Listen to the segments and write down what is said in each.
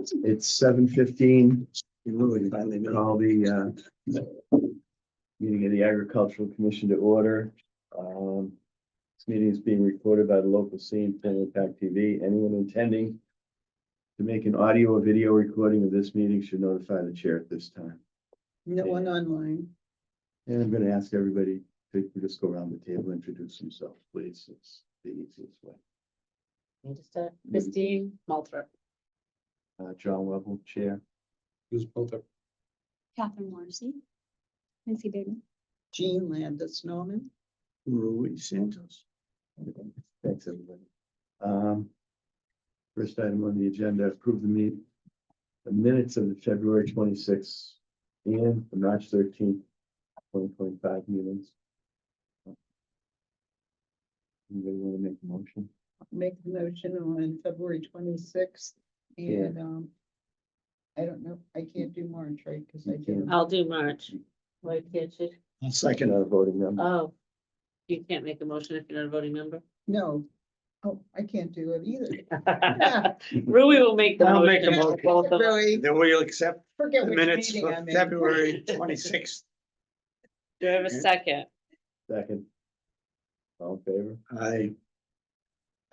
It's 7:15. You really finally made it. Call the meeting of the Agricultural Commission to order. This meeting is being recorded by the local scene, Impact TV. Anyone intending to make an audio or video recording of this meeting should notify the chair at this time. No one online. And I'm going to ask everybody to just go around the table, introduce themselves, please. It's the easiest way. Christine Maltrip. John Webble, Chair. Who's both are? Catherine Morrissey. Nancy Baden. Jean Landis Norman. Rui Santos. Thanks, everybody. First item on the agenda, approve the minutes of the February 26th and the March 13th, 2025 meetings. Anybody want to make a motion? Make the motion on February 26th. And I don't know, I can't do March, right? Because I do. I'll do March. Why can't you? I'll Second second. on a voting member. Oh, you can't make a motion if you're not a voting member? No. Oh, I can't do it either. Rui will make the I'll make motion. a motion. for both of us. Really, Then we'll accept forget the which minutes meeting for I'm in. February 26th. Do I have a second? Second. All in favor?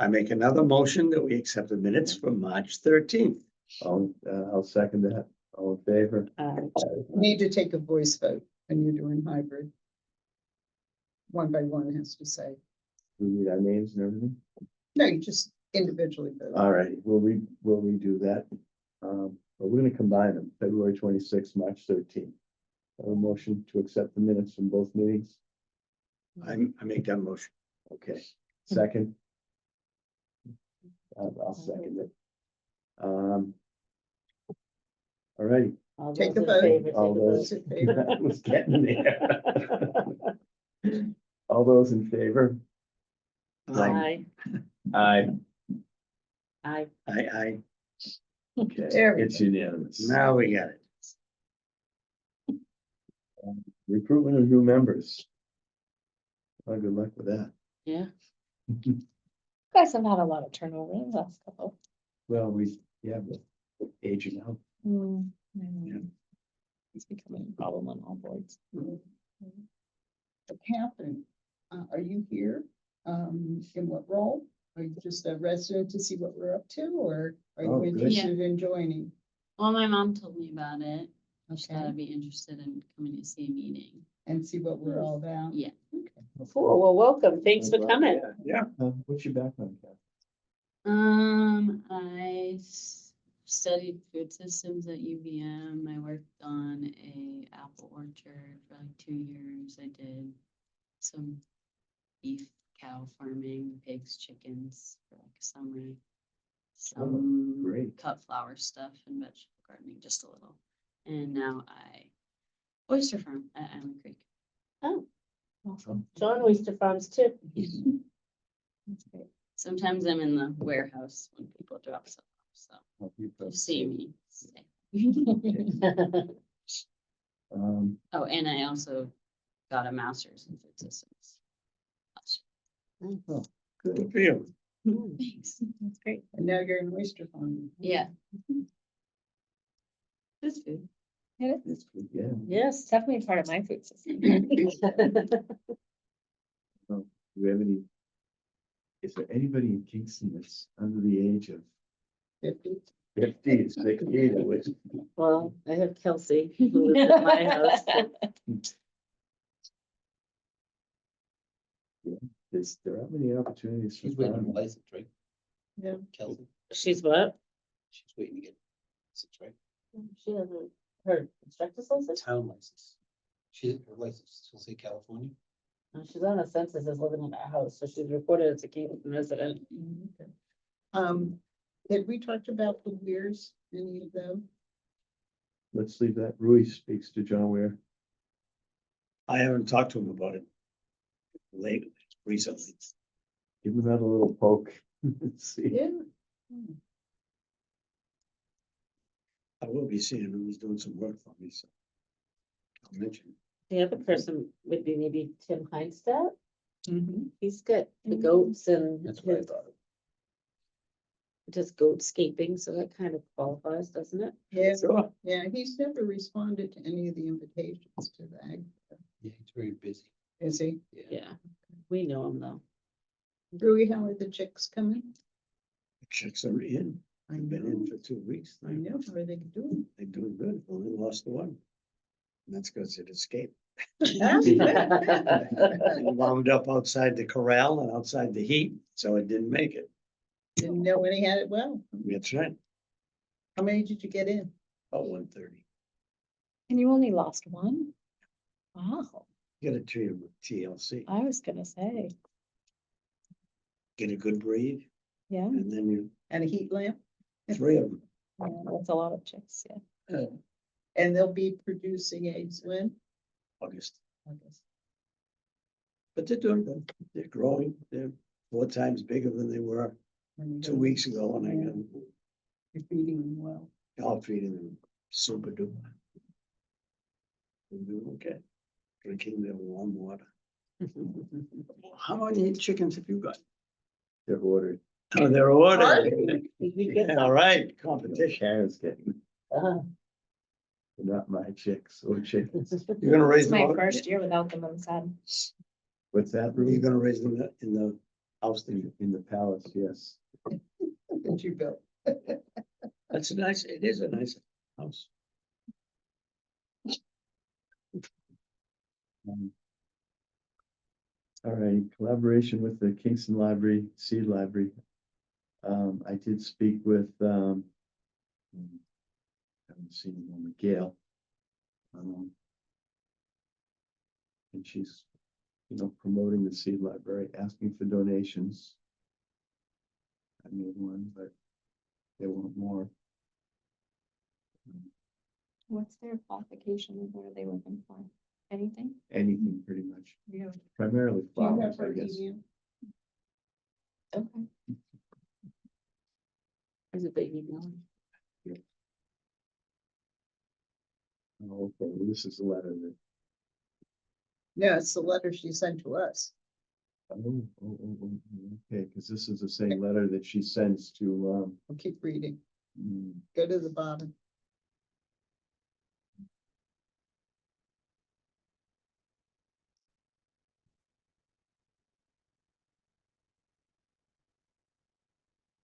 I make another motion that we accept the minutes for March 13th. I'll second that. All in favor? Need to take a voice vote when you're doing hybrid. One by one has to say. We need our names and everything. No, you just individually vote. All right, we'll redo that. But we're gonna combine them, February 26th, March 13th. A motion to accept the minutes from both meetings. I make that motion. Okay, second. I'll second it. All right. All Take those a in vote. favor, take a All vote. Those in favor? I was getting there. All those in favor? Aye. Aye. Aye. I, Okay, There we it's unanimous. now we got it. Recruitment of new members. Well, good luck with that. Yeah. You guys have had a lot of turnover in the last couple. Well, we're aging out. It's becoming a problem on all boards. Catherine, are you here? In what role? Are you just a resident to see what we're up to, or are Oh, you good. interested in joining? Well, my mom told me about it. She thought Okay, I'd be interested in coming to see a meeting. and see what we're all about? Yeah. Cool, well, welcome, thanks for coming. Yeah. What's your background, Kathy? I studied food systems at UVM. I worked on a apple orchard for like 2 years. I did some beef cow farming, pigs, chickens for like a summer. Some great. cut flower stuff and vegetable gardening, just a little. And now I oyster farm at Island Creek. Oh, Awesome. John Oyster Farms too. That's great. Sometimes I'm in the warehouse when people drop stuff off, so Hope you you both see me. Stay. Oh, and I also got a master's in food systems. last Oh, Good good. for you. year. Thanks. That's great. And now you're in oyster farming. Yeah. It's food. It is. It's good, yeah. Yes. Definitely part of my food system. Do we have any? Is there anybody in Kingston that's under the age of 50. 50, 60? That was Well, I have Kelsey, who lives at my house. there aren't many opportunities. for She's waiting on farming. the license, right? Yeah. Kelsey, She's what? she's waiting to get license, right? She hasn't, her instructor's license? Town license. She, her license, she'll say California. No, she's on a census as living in our house, so she's reported as a Kingston resident. Okay. Had we talked about the weirs, any of them? Let's leave that. Rui speaks to John Ware. I haven't talked to him about it lately, recently. Give him that a little poke. Let's see. Yeah. I will be seeing him. He's doing some work for me, so I'll mention it. The other person would be maybe Tim Heinstedt. Mhm. He's got the goats and That's what I his thought. just goatscaping, so that kind of qualifies, doesn't it? Yeah, Sure. yeah, he's never responded to any of the invitations to the ag, Yeah, he's very busy. is he? Yeah, we know him though. Rui, how are the chicks coming? The chicks are in. I I've been know, in for 2 weeks. I know, how are they doing? They're doing good. Only lost the one. And that's because it escaped. It wound up outside the corral and outside the heat, so it didn't make it. Didn't know when he had it well. That's right. How many did you get in? About 1:30. And you only lost one? Wow, Get a tree with TLC. I was gonna say, Get a good breed, yeah, and then you, And a heat lamp? 3 of them. that's a lot of chicks, yeah. And they'll be producing eggs when? August. August. But they're doing good. They're growing. They're 4 times bigger than they were When you 2 go- weeks ago, and I got You're feeding them well. all feeding them super duper. They're doing okay. Drinking their warm water. How many chickens have you got? They're ordered. Oh, they're ordered. You get All right, competition. Sharon's getting, Uh, they're not my chicks or chickens. You're gonna raise It's them my out- first year without them inside. What's that, You're Ruby? gonna raise them in the house thing. In the palace, yes. That you built. That's nice. It is a nice house. Um, All right, collaboration with the Kingston Library, Seed Library. I did speak with, haven't seen the woman, Gail. And she's, promoting the Seed Library, asking for donations. I made one, but they want more. What's their qualification? What are they looking for? Anything? Anything pretty much, Yeah. primarily Do you have flowers, I her guess. email? Okay. There's a big email. Oh, okay, well, this is a letter that, No, it's the letter she sent to us. okay, because this is the same letter that she sends to, I'll keep reading. mm, Go to the bottom.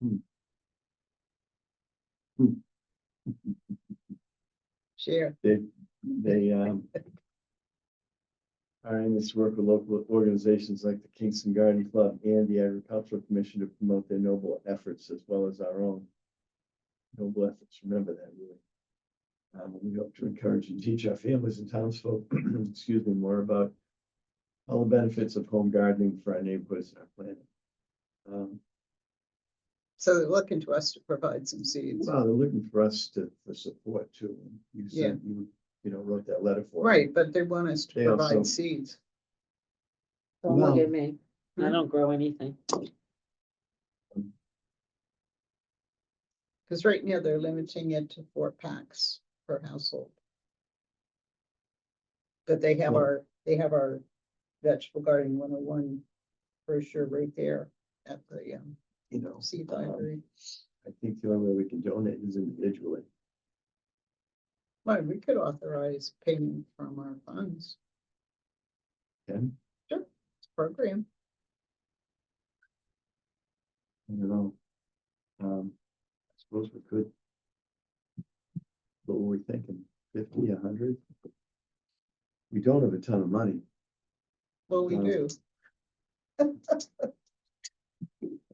Hmm. Hmm. Share. they, are in this work with local organizations like the Kingston Garden Club and the Agricultural Commission to promote their noble efforts as well as our own noble efforts. Remember that, really. We hope to encourage and teach our families and townsfolk, excuse me, more about all the benefits of home gardening for our neighborhoods and our planet. So they're looking to us to provide some seeds. Well, they're looking for us for support too. You Yeah. said wrote that letter for. them. Right, but they want us to They also- provide seeds. Don't look Well- at me. I don't grow anything. Because right now they're limiting it to 4 packs per household. But they have our vegetable garden 101 brochure right there at the seed library. I think the only way we can donate is individually. Well, we could authorize payment from our funds. Ken? Sure, it's a program. I don't know. I suppose we could. What were we thinking? 50, 100? We don't have a ton of money. Well, we Um, do.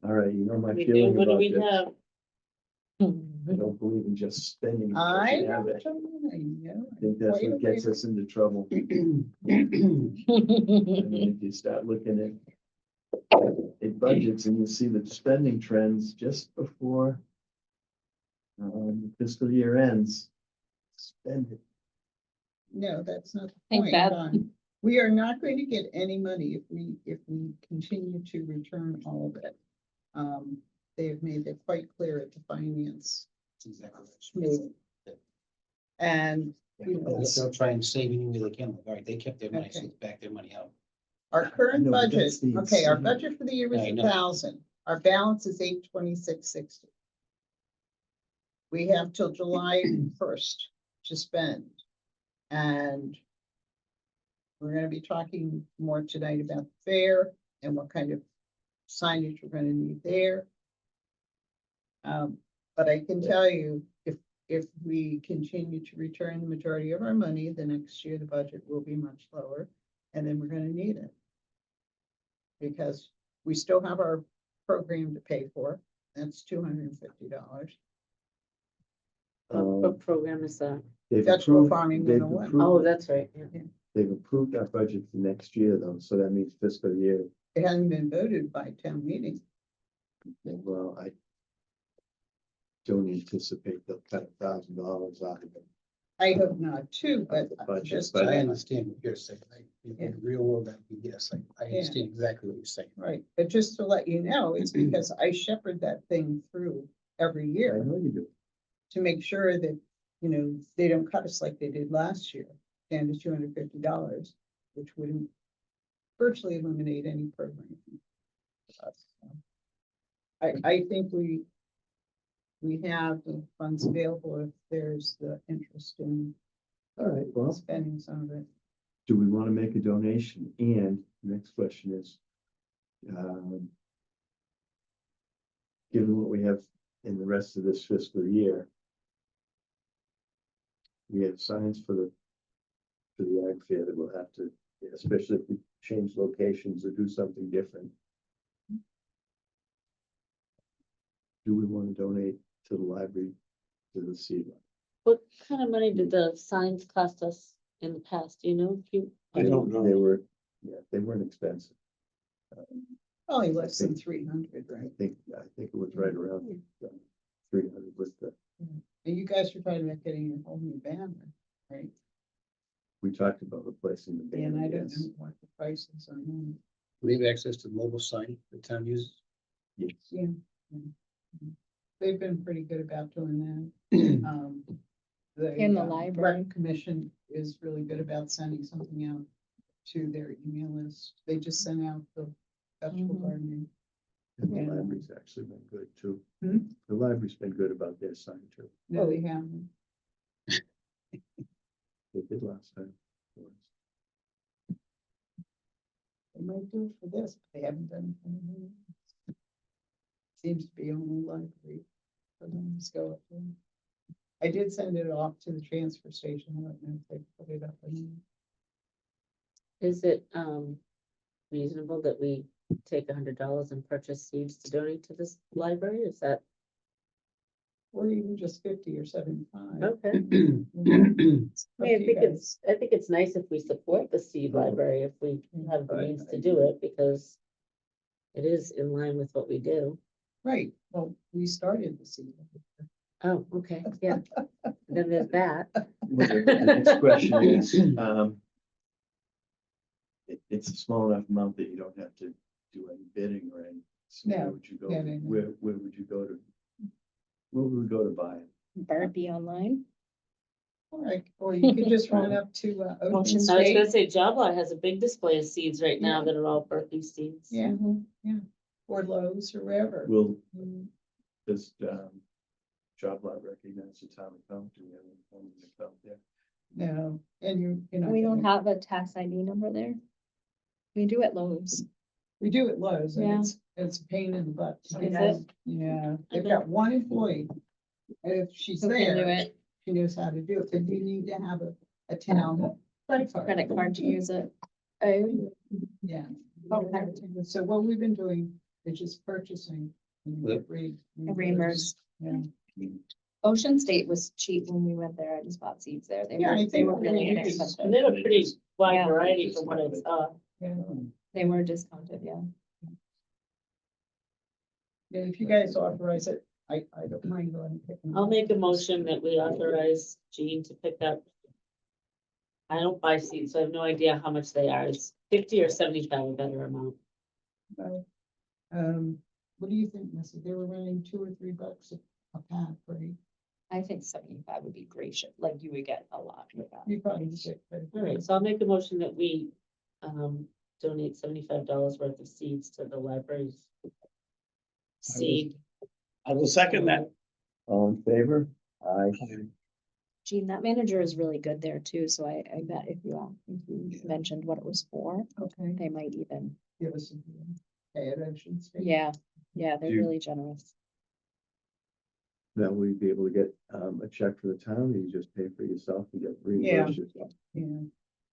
All right, you know my We do, feeling what do about we this. have? I don't believe in just spending. because I we know, have it. I know. I think that's Wait a what gets minute. us into trouble. I mean, if you start looking at budgets and you see the spending trends just before fiscal year ends, spend it. No, that's not the Think point. that- We are not going to get any money if we continue to return all of it. They have made it quite clear at the finance That's exactly what she meeting. And, you know, They'll try and save any way they can. All right, they kept their money, so Okay. let's back their money out. our current No, but budget, that's the okay, our incentive. budget for the year was I know. 1,000. Our balance is 826.60. We have till July 1st to spend. And we're gonna be talking more tonight about the fair and what kind of signage we're gonna need there. But I can tell you, if we continue to return the majority of our money, the next year, the budget will be much lower, and then we're gonna need it. Because we still have our program to pay for, that's $250. What program is that? They've Vegetable approved- farming they've 101. approved- Oh, that's right. Yeah. They've approved our budget for next year though, so that means fiscal year, It hasn't been voted by town meeting. well, I don't anticipate they'll cut $1,000 out of it. I hope not too, but The budget, just, but I understand what you're saying. In Yeah. the real world, that would be yes, I Yeah. understand exactly what you're saying. right, but just to let you know, it's because I shepherd that thing through every I year know you do. to make sure that, you know, they don't cut us like they did last year, down to $250, which would virtually eliminate any program. for us. I think we have the funds available if there's the interest in All right, well, spending some of it. do we want to make a donation? And the next question is, given what we have in the rest of this fiscal year, we have signs for the ag fair that we'll have to, especially if we change locations or do something different. Do we want to donate to the library, to the seed? What kind of money did the signs cost us in the past? Do you know? I don't know. They were, yeah, they weren't expensive. Probably less than 300, I right? think it was right around 300 with the, And you guys were talking about getting a whole new banner, right? we talked about replacing the And I banner, don't yes. know what the prices are. now. We have access to the mobile sign the town uses. Yes. Yeah. They've been pretty good about doing that. In the library. Rec Commission is really good about sending something out to their email list. They just sent out the vegetable Mhm. gardening. And the Yeah. library's actually been good too. Hmm? The library's been good about their sign too. No, they haven't. They did last time. They might do it for this, but they haven't done it for anything else. Seems to be only library. For them to go up there. I did send it off to the transfer station. I don't know if they put it up. Is it reasonable that we take $100 and purchase seeds to donate to this library? Is that Or even just 50 or 75. okay? Up I to you think guys. I think it's nice if we support the seed library, if we have the I- means I to do it, because it is in line with what we do. Right, well, we started the season. Oh, okay, yeah. Then there's that. Well, the next question is, it's a small enough amount that you don't have to do any bidding or any. So where No, would you go? no, no, no. Where would you go to? Where would we go to buy it? Barbie online. All right, or you could just run up to Ocean Ocean I was gonna State. say Job Lot has a big display of seeds right now Yeah. that are all Berkeley seeds. Yeah, or Lowe's or wherever. Will, Mm, does, Job Lot recognize the town account? Do we have a town account there? No, and you know. We don't have a tax ID number there. We do at Lowe's. We do at Lowe's and Yeah. it's a pain in the butt. Is it? Yeah, they've Okay. got one employee. And if she's Who can do there, it? she knows how to do it, but you need to have a town. Credit card to use it. Oh, Yeah. Okay. So what we've been doing is just purchasing. and Yep. Reimbursed. Yeah. Ocean State was cheap when we went there. I just bought seeds there. Yeah, I They were think really it is. inexpensive. And they have a pretty wide Yeah. variety for what it's, Yeah. They were discounted, yeah. Yeah, if you guys authorize it, I don't mind going and picking. them I'll up. make a motion that we authorize Jean to pick up. I don't buy seeds, so I have no idea how much they are. It's 50 or 75, a better amount. Right. What do you think, Missy? They were running $2 or $3 a pack, right? I think 75 would be gracious, like you would get a lot for that. You probably get. All right, so I'll make a motion that we donate $75 worth of seeds to the library's seed. I will second that. All in favor? Aye. Gene, that manager is really good there too, so I bet if you mentioned what it was for, Okay. they might even, Give us some. Pay it, I should say. yeah, they're Do you- really generous. That will you be able to get a check for the town, or you just pay for yourself and get reimbursed yourself? Yeah,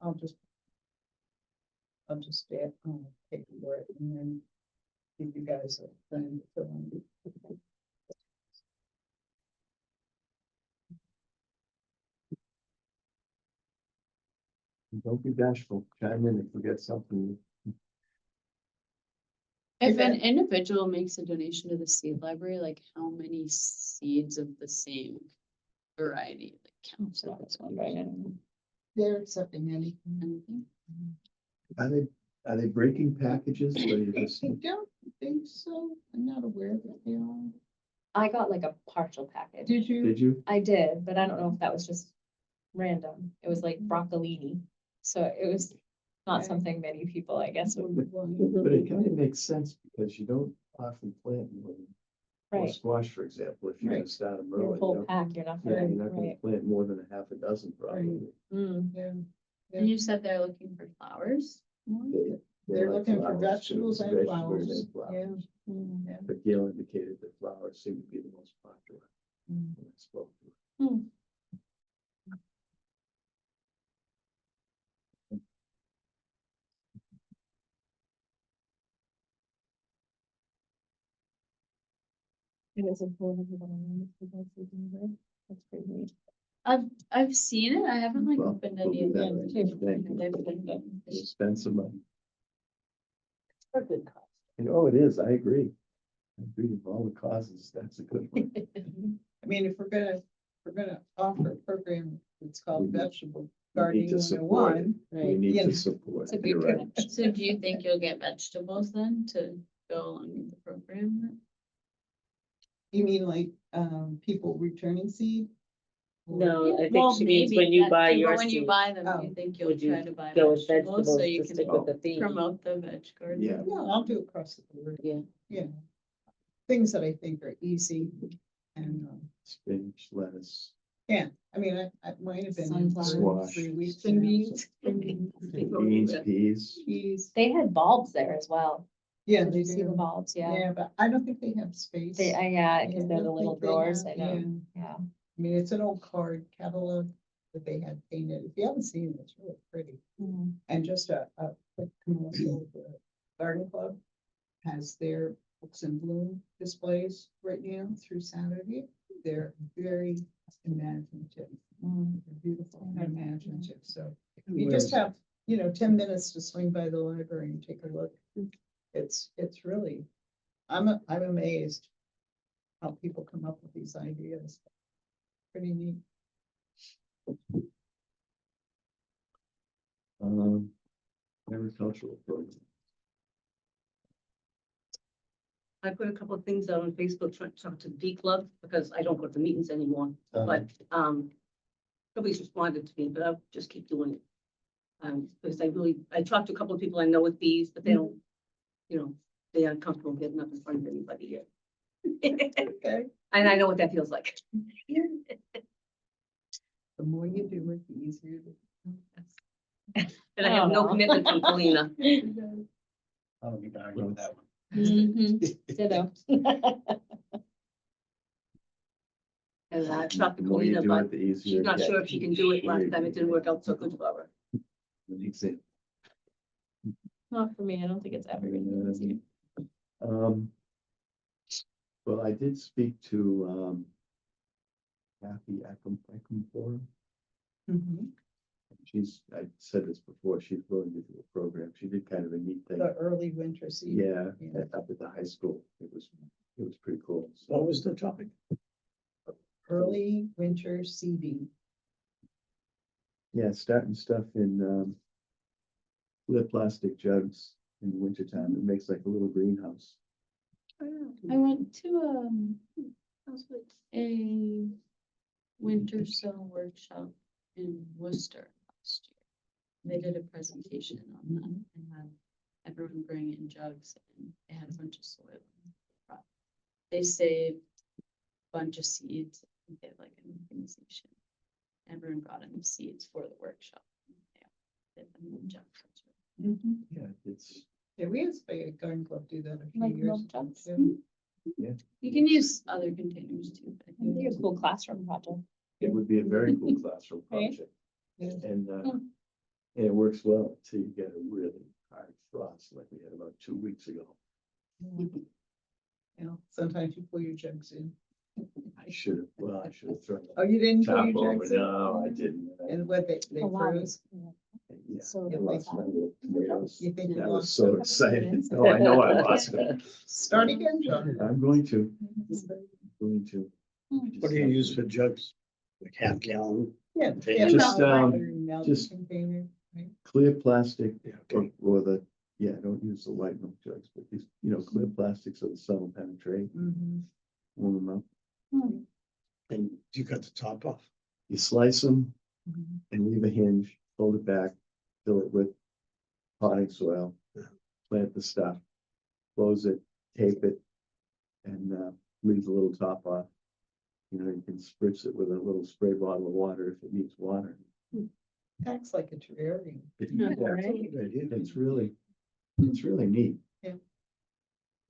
I'll just stay at home, pay for it, and then give you guys a thing to fill in. Don't be bashful, chime in if you get something. If an bet. individual makes a donation to the seed library, like how many seeds of the same variety like counts? So I was wondering. They're accepting anything. Anything? Are they breaking packages, or you just, I don't think so. I'm not aware that they are. I got like a partial package. Did you? did you? I did, but I don't know if that was just random. It was like broccolini. So it was not Okay. something many people, I guess, would. But it kind of makes sense, because you don't often plant more than, or Right, squash, for example, if you're gonna Right. start them your early. you whole don't- pack, you're not Yeah, gonna, you're not gonna right. plant more than a half a dozen probably. Mm, Yeah. And you said they're looking for flowers? more? They're like looking for flowers, vegetables and flowers. and Yeah. flowers. mm. Yeah. But Gail indicated that flowers seem to be the most popular. Mm. when I spoke to her. It is a whole other one. That's pretty neat. I've seen it. I haven't like Well, opened we'll any do of that them. right now. Thank you. They've been good. We'll spend some money. For good cause. And, oh, it is, I agree. I agree with all the causes, that's a good one. I mean, if we're gonna offer a program that's called We need- Vegetable We need Gardening to support it. 101. We need You to know, support. It's a it. good You're right. connection. So do you think you'll get vegetables then to go along with the program? then? You mean like, people returning seed? No, I think Well, she means maybe when you that buy too, but your when you seed. buy them, Oh. you think you'll Would you try to buy go with vegetables so vegetables you to can stick with the theme? promote the veg garden? Yeah. No, I'll do across the board. Yeah. You know, things that I think are easy and, Spinach, lettuce, yeah, I mean, I might have been in for Squash. 3 weeks. String now, beans. beans, peas. Peas. They had bulbs there as well. Yeah, Did they you see the do. bulbs? Yeah. Yeah, but I don't think they have space. They, yeah, Yeah, because I they're the don't little think they drawers, I have, know, yeah. yeah. I mean, it's an old card catalog that they had painted. If you haven't seen it, it's really pretty. Mhm. And just a quick commercial, the Garden Club has their books in bloom displays right now through Saturday. They're very imaginative. Mm. They're beautiful and imaginative, so you Where just is- have, 10 minutes to swing by the library and take a look. It's really, I'm amazed how people come up with these ideas. Pretty neat. Agricultural program. I put a couple of things out on Facebook trying to talk to the Bee Club because I don't go to meetings anymore, but, nobody's responded to me, but I'll just keep doing it. Because I talked to a couple of people I know with bees, but they don't, they aren't comfortable getting up in front of anybody yet. Okay. And I know what that feels like. The more you do it, the easier it And I have no Oh. commitment from Kalina. is. I don't even argue with that one. Ditto. And I talked to The more you Kalina, do but it, the easier. she's it not sure if gets. she can do it. Last time it didn't work out so good for her. An example. Not for me, I don't think it's ever gonna be easy. Well, I did speak to, Kathy Eckham. Mhm. I said this before, she's willing to do a program. She did kind of a neat thing. The early winter season. Yeah, Yeah. up at the high school. It was pretty cool. What was the topic? Early winter seeding. Yeah, starting stuff in, lit plastic jugs in the wintertime. It makes like a little greenhouse. I went to a winter sell workshop in Worcester last year. They did a presentation on that and had everyone bring in jugs and they had a bunch of soil. They saved a bunch of seeds. I think they had like an organization. Everyone brought in seeds for the workshop. Yeah, did them in jug culture. Mhm. Yeah, it's, Yeah, we had a garden club do that a few Like years milk ago jugs? too. You can use other containers too, but I It'd think be a cool classroom project. it would be a very cool classroom Right. project. Yeah. And, Hmm. and it works well until you get a really hard frost like we had about 2 weeks ago. You know, sometimes you pull your jugs in. I should have, well, I should have thrown Oh, the you didn't pull top your over. jugs in? No, I didn't. And what they Oh, wow. froze? Yeah, So I they lost lost my that. little tomatoes. You think you I was lost so them? excited. Oh, I know I lost them. Start again, John. I'm going to, going to. What do you use for jugs? Like half gallon? Yeah. Container. Just, just- Container, right? Clear plastic Yeah, or, okay. or the, yeah, don't use the white milk jugs, but these, clear plastic so the sun will penetrate, Mhm. warm them up. And you cut the top off. You slice them Mhm. and leave a hinge, fold it back, fill it with potting soil, plant the stuff, close it, tape it, and leave the little top off. You can spritz it with a little spray bottle of water if it needs water. Acts like a terrarium. Yeah, Right. It's really neat.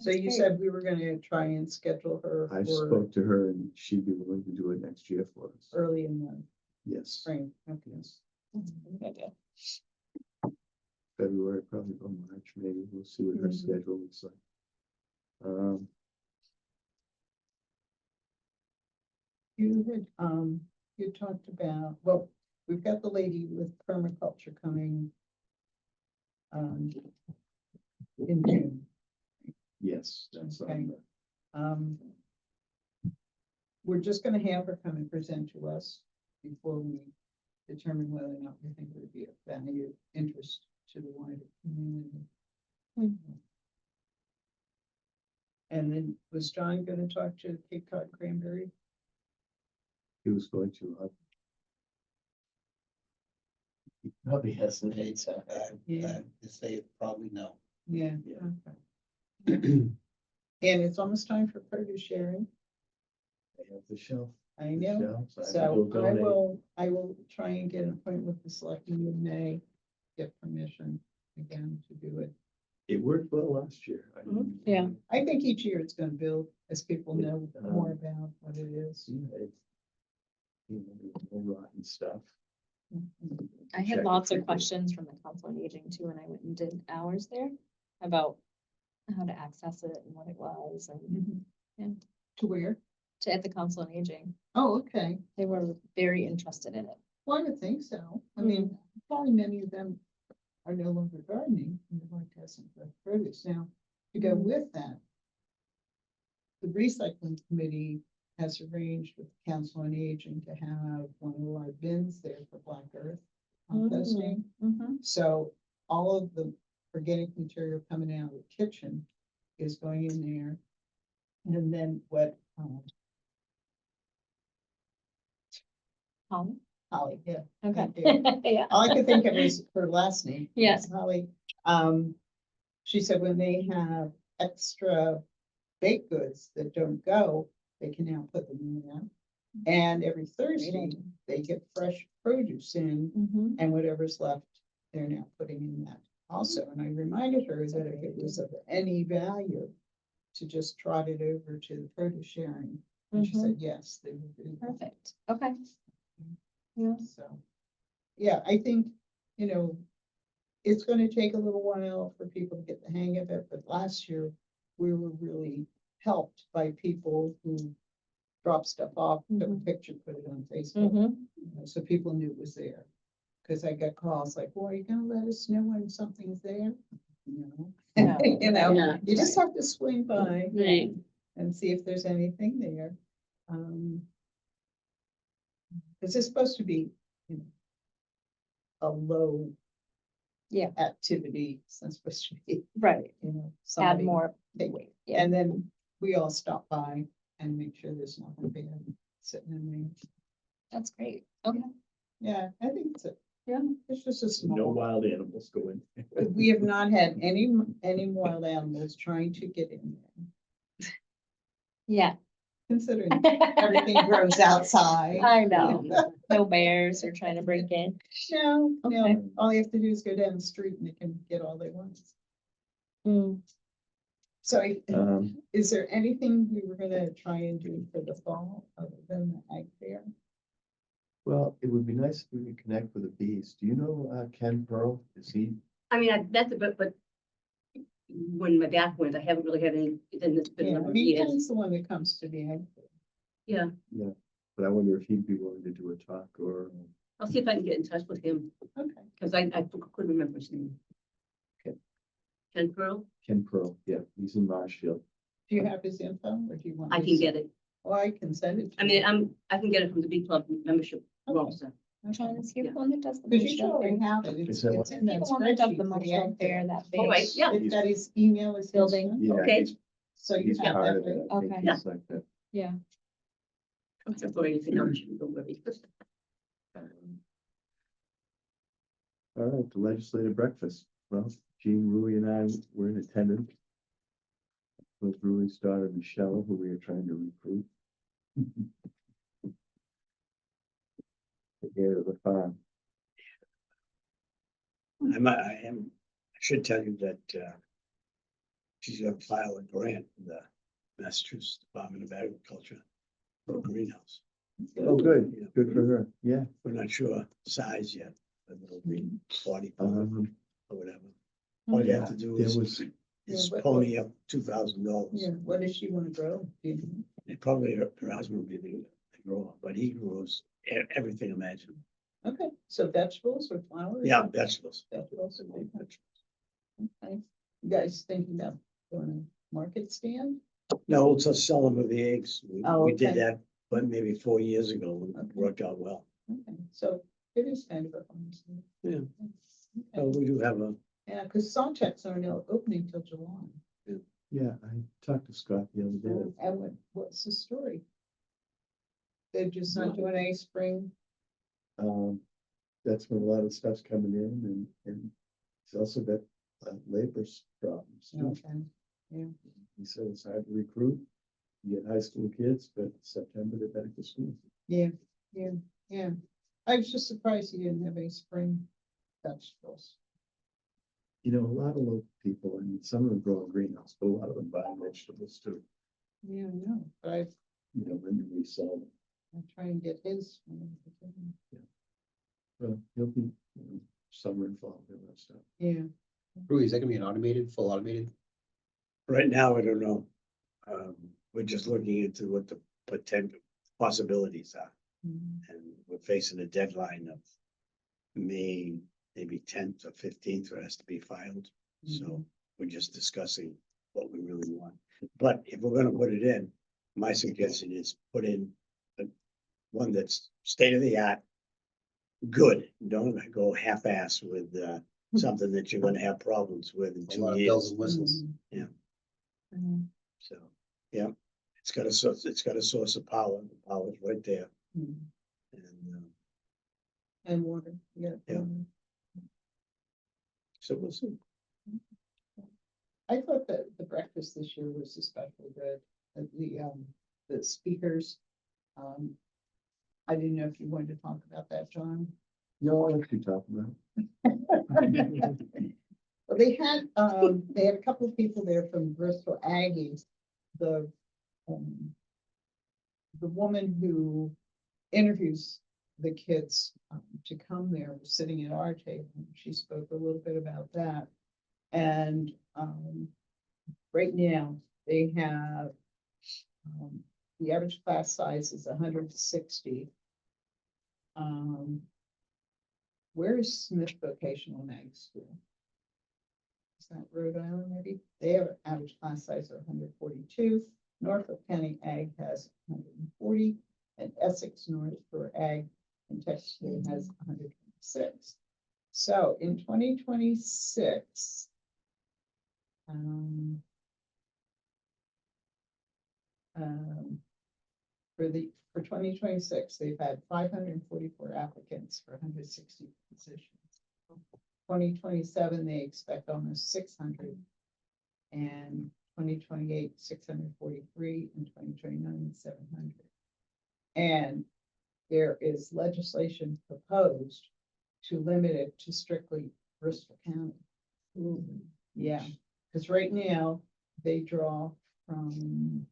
So you said we were gonna try and schedule her I for spoke to her and she'd be willing to do it next year for us. early in the Yes, spring. Okay. yes. That's a good idea. February, probably or March, maybe. We'll see what her Mhm. schedule looks like. You talked about, well, we've got the lady with permaculture coming in June. Yes, that's Okay. on the, Um, we're just gonna have her come and present to us before we determine whether or not we think it would be of value, interest to the wider community. And then was John gonna talk to Cape Cod Cranberry? he was going to, he probably hesitates. Yeah. To say probably no. Yeah. Yeah. Okay. And it's almost time for produce sharing. They have the shelf. I the know. shelves. I So will donate. I will try and get an appointment with the selectmen in May, get permission again to do it. It worked well last year. I mean, Yeah. I think each year it's gonna build as people Yeah, know more about what it is. yeah, it's, there's no rotten stuff. I Check had if lots you of do. questions from the council on aging too, and I went and did hours there about how to access it and what it was and To where? to at the council on aging. Oh, okay. They were very interested in it. Well, I would think so. I mean, probably many of them are no longer gardening and would like to have some fresh produce. Now, to go with that, the recycling committee has arranged with the Council on Aging to have one of our bins there for Black Earth composting. So all of the organic material coming out of the kitchen is going in there. And then what, Holly? Holly, yeah. Okay. thank you. Yeah. All I could think of was her last name. Yes. Holly. She said when they have extra baked goods that don't go, they can now put them in there. And every Thursday, idea. they get fresh produce in, Mhm. and whatever's left, they're now putting in that also. And I reminded her that if it was of any value, to just trot it over to the produce sharing. And she said, yes, they would do that. Perfect. Okay. Yeah. So, yeah, I think, it's gonna take a little while for people to get the hang of it, but last year we were really helped by people who dropped stuff off, took a picture, put it on Facebook, so people knew it was there. Cause I got calls like, well, are you gonna let us know when something's there? No. No. Yeah. You just have to swing by Right. and see if there's anything there. Cause it's supposed to be, a low Yeah. activity, it's not supposed to be, Right. Add somebody more take- weight. Yeah. And then we all stop by and make sure there's nothing bad sitting in there. That's great. Okay. Yeah, I think it's just a No small. wild animals go in. We have not had any wild animals trying to get in there. Yeah. considering everything grows outside. I know, no bears are trying to break in. No, Okay. no, all you have to do is go down the street and they can get all they want. Mm, So Um, is there anything we were gonna try and do for the fall other than the ag fair? well, it would be nice if we could connect with the bees. Do you know, Ken Pearl? Is he, I mean, that's, but when my back went, I haven't really had any, it's been a Yeah, number I of mean, years. Ken's the one that comes to the ag fair. Yeah, but I wonder if he'd be willing to do a talk or, I'll see if I can get in touch with him, Okay, because I couldn't remember his name. Okay. Ken Pearl, Ken Pearl, yeah, he's in Marshfield. do you have his info or do you want? I me can to get send- it. Oh, I can send it. to I mean, you. I can get it from the Big Club membership. Okay. roster. John, is he the Yeah. one that does the? Because you Motion already Fair? have it. Is It's that it's in that He's the one that does spreadsheet the for the motion ag fair, fair. that Oh, right, big. yeah. If that is email is. Building. Yeah, Okay. he's, So you he's have part that, of it. right? I think Okay. he's like that. Yeah. Or anything else, you don't worry. All right, the legislative breakfast. Well, Jean, Rui and I were in attendance. With Rui's daughter, Michelle, who we are trying to recruit. The heir of the farm. I should tell you that, she's gonna file a grant with the Massachusetts Department of Agriculture for a greenhouse. Oh, good, Yeah. good for her, yeah. We're not sure size yet, but it'll be 40 pound Um, or whatever. All you have yeah, to do there is was, Yeah, pony up $2,000. Yeah, what does she want to grow? Do you know? And probably her husband will be the grower, but he grows everything imaginable. Okay, so vegetables or flowers? Yeah, vegetables. Vegetables and vegetables. Okay, you guys thinking about doing a market stand? No, it's a sell them with the eggs. Oh, We did okay. that, but maybe 4 years ago, and Okay. it worked out well. Okay, so it is kind of a fun. stand. Yeah. Okay. We do have a, Yeah, because Sawchecks are now opening till July. yeah, I talked to Scott the other day. And what's the story? They're just not doing any spring. That's when a lot of stuff's coming in and it's also got labor problems. too. Okay, yeah. He said it's hard to recruit. You get high school kids, but September they're back to school. Yeah. I was just surprised you didn't have any spring vegetables. You know, a lot of local people, I mean, some of them grow in greenhouse, but a lot of them buy vegetables too. Yeah, I know, but You know, when we sell them. I try and get his. Well, he'll be, you know, summer and fall, and that stuff. Yeah. Rui, is that gonna be an automated, full automated? right now, I don't know. We're just looking into what the potential possibilities are. Mhm. And we're facing a deadline of May, maybe 10th or 15th, for it has to be filed. So we're just discussing what we really want. But if we're gonna put it in, my suggestion is put in one that's state of the art. Good, don't go half-ass with something that you're gonna have problems with in A 2 lot of bells years. and whistles. Mhm. So, yeah, it's got a source of power. The power's right there. Mhm. And And water, yeah. Yeah. so we'll see. I thought that the breakfast this year was especially good. The speakers. I didn't know if you wanted to talk about that, John. No, I'll let you talk about it. Well, they had a couple of people there from Bristol Aggies. The woman who interviews the kids to come there was sitting at our table. She spoke a little bit about that. And right now, they have the average class size is 160. Where is Smith Vocational and Ag School? Is that Rhode Island maybe? They have an average class size of 142. Norfolk County Ag has 140, and Essex North for Ag and Texas has 126. So in 2026, for 2026, they've had 544 applicants for 160 positions. 2027, they expect almost 600. And 2028, 643, and 2029, 700. And there is legislation proposed to limit it to strictly Bristol County. Yeah, because right now they draw from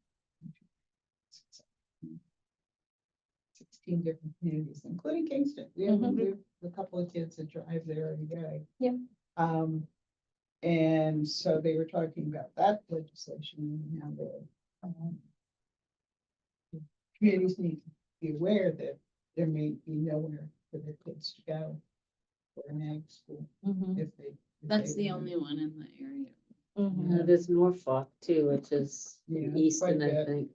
16 different communities, including Kingston. We have a couple of kids that drive there every day. Yeah. And so they were talking about that legislation and how the communities need to be aware that there may be nowhere for their kids to go for an ag school if they. if That's they the want. only one in the area. There's Norfolk too, which is Yeah, Easton, quite a I bit. think.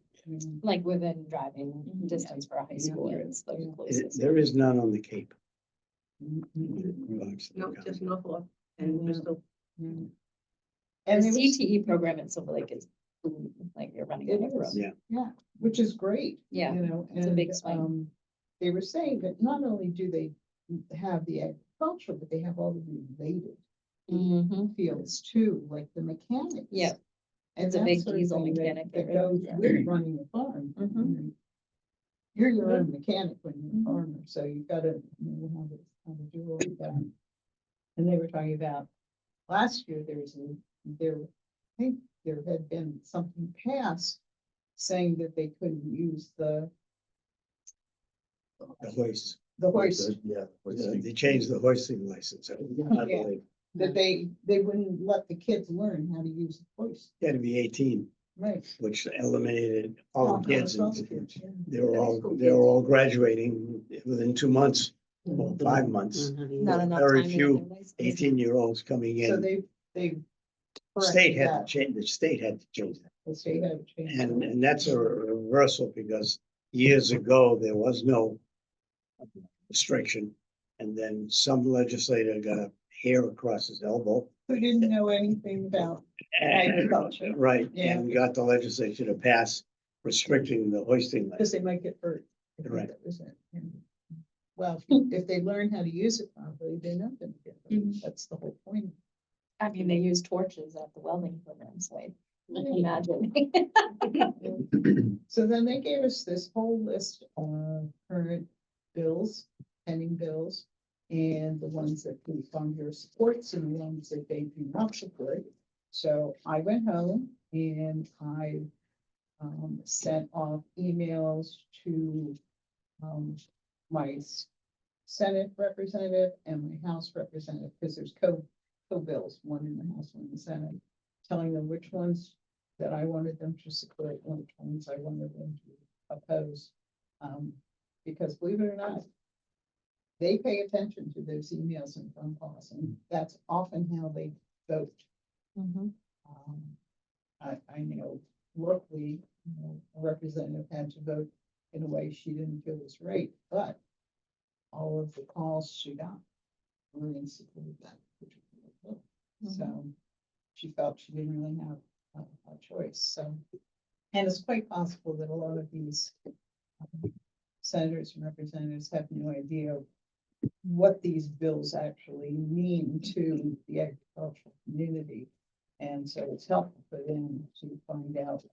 Like within driving distance for a high school, Yeah. it's the Yeah. closest. There is none on the Cape. No, just Norfolk and Bristol. And The there was, CTE program in Silver Lake is, like, you're running out of It room. is. Yeah. yeah, which is great. Yeah, You know, it's a and, big swing. they were saying that not only do they have the agriculture, but they have all the related fields too, like the mechanics. Yeah. And It's a that big sort of diesel thing that- mechanic That there, goes yeah. with running a farm. Mhm. You know, You're your own mechanic when you're a farmer, so you've got to know how to do all of that. And they were talking about, last year, I think there had been something passed saying that they couldn't use the hoist. hoist, Yeah. They changed the hoisting license. I believe. that they wouldn't let the kids learn how to use the hoist. Had to be 18, Right. which eliminated all the kids. All And the kids, yeah. they were all graduating within 2 months, or 5 months. Not enough Very time to few get their license. 18-year-olds coming So in. they. State had to corrected change, the state had to change that. that. The state had to change. that. And that's a reversal because years ago, there was no restriction. And then some legislator got a hair across his elbow. Who didn't know anything about agriculture, Right, Yeah. and got the legislature to pass restricting the hoisting because license. they might get hurt. I think Right. that was it. And, well, if they learn how to use it properly, they're not gonna get hurt. That's the whole point. I mean, they use torches at the welding program, so I imagine. So then they gave us this whole list of current bills, pending bills, and the ones that the Congress supports and the ones that they do not support. So I went home and I sent off emails to my Senate representative and my House representative, because there's co-bills, one in the House, one in the Senate, telling them which ones that I wanted them to support, and which ones I wanted them to oppose. Because believe it or not, they pay attention to those emails and phone calls, and that's often how they vote. I know locally, a representative had to vote in a way she didn't feel was right, but all of the calls she got were in support of that particular vote. So she felt she didn't really have a choice, so. And it's quite possible that a lot of these senators and representatives have no idea what these bills actually mean to the agricultural community. And so it's helpful for them to find out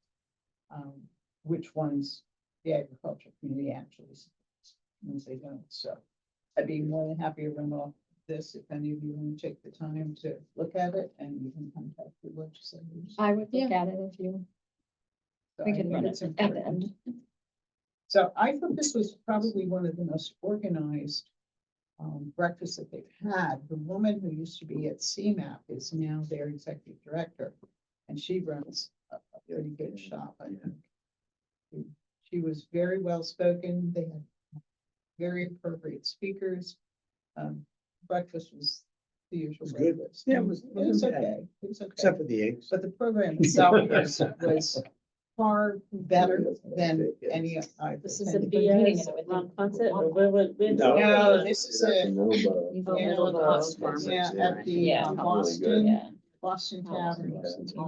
which ones the agricultural community actually supports, ones they don't. So I'd be more than happy to run off this if any of you want to take the time to look at it, and you can contact the legislators. I would look at it if you, So we I can think run it's it at the important. end. So I thought this was probably one of the most organized breakfasts that they've had. The woman who used to be at CMAP is now their executive director, and she runs a pretty good shop, I think. She was very well spoken. They had very appropriate speakers. Breakfast was the usual. It was good. breakfast. Yeah, It was okay. It was okay. Except for the eggs. But the program itself was far better than any I've This is a attended. BS concert, or where? No, this is a, Middleborough. yeah, at the Yeah. Boston, Yeah. Boston Tavern in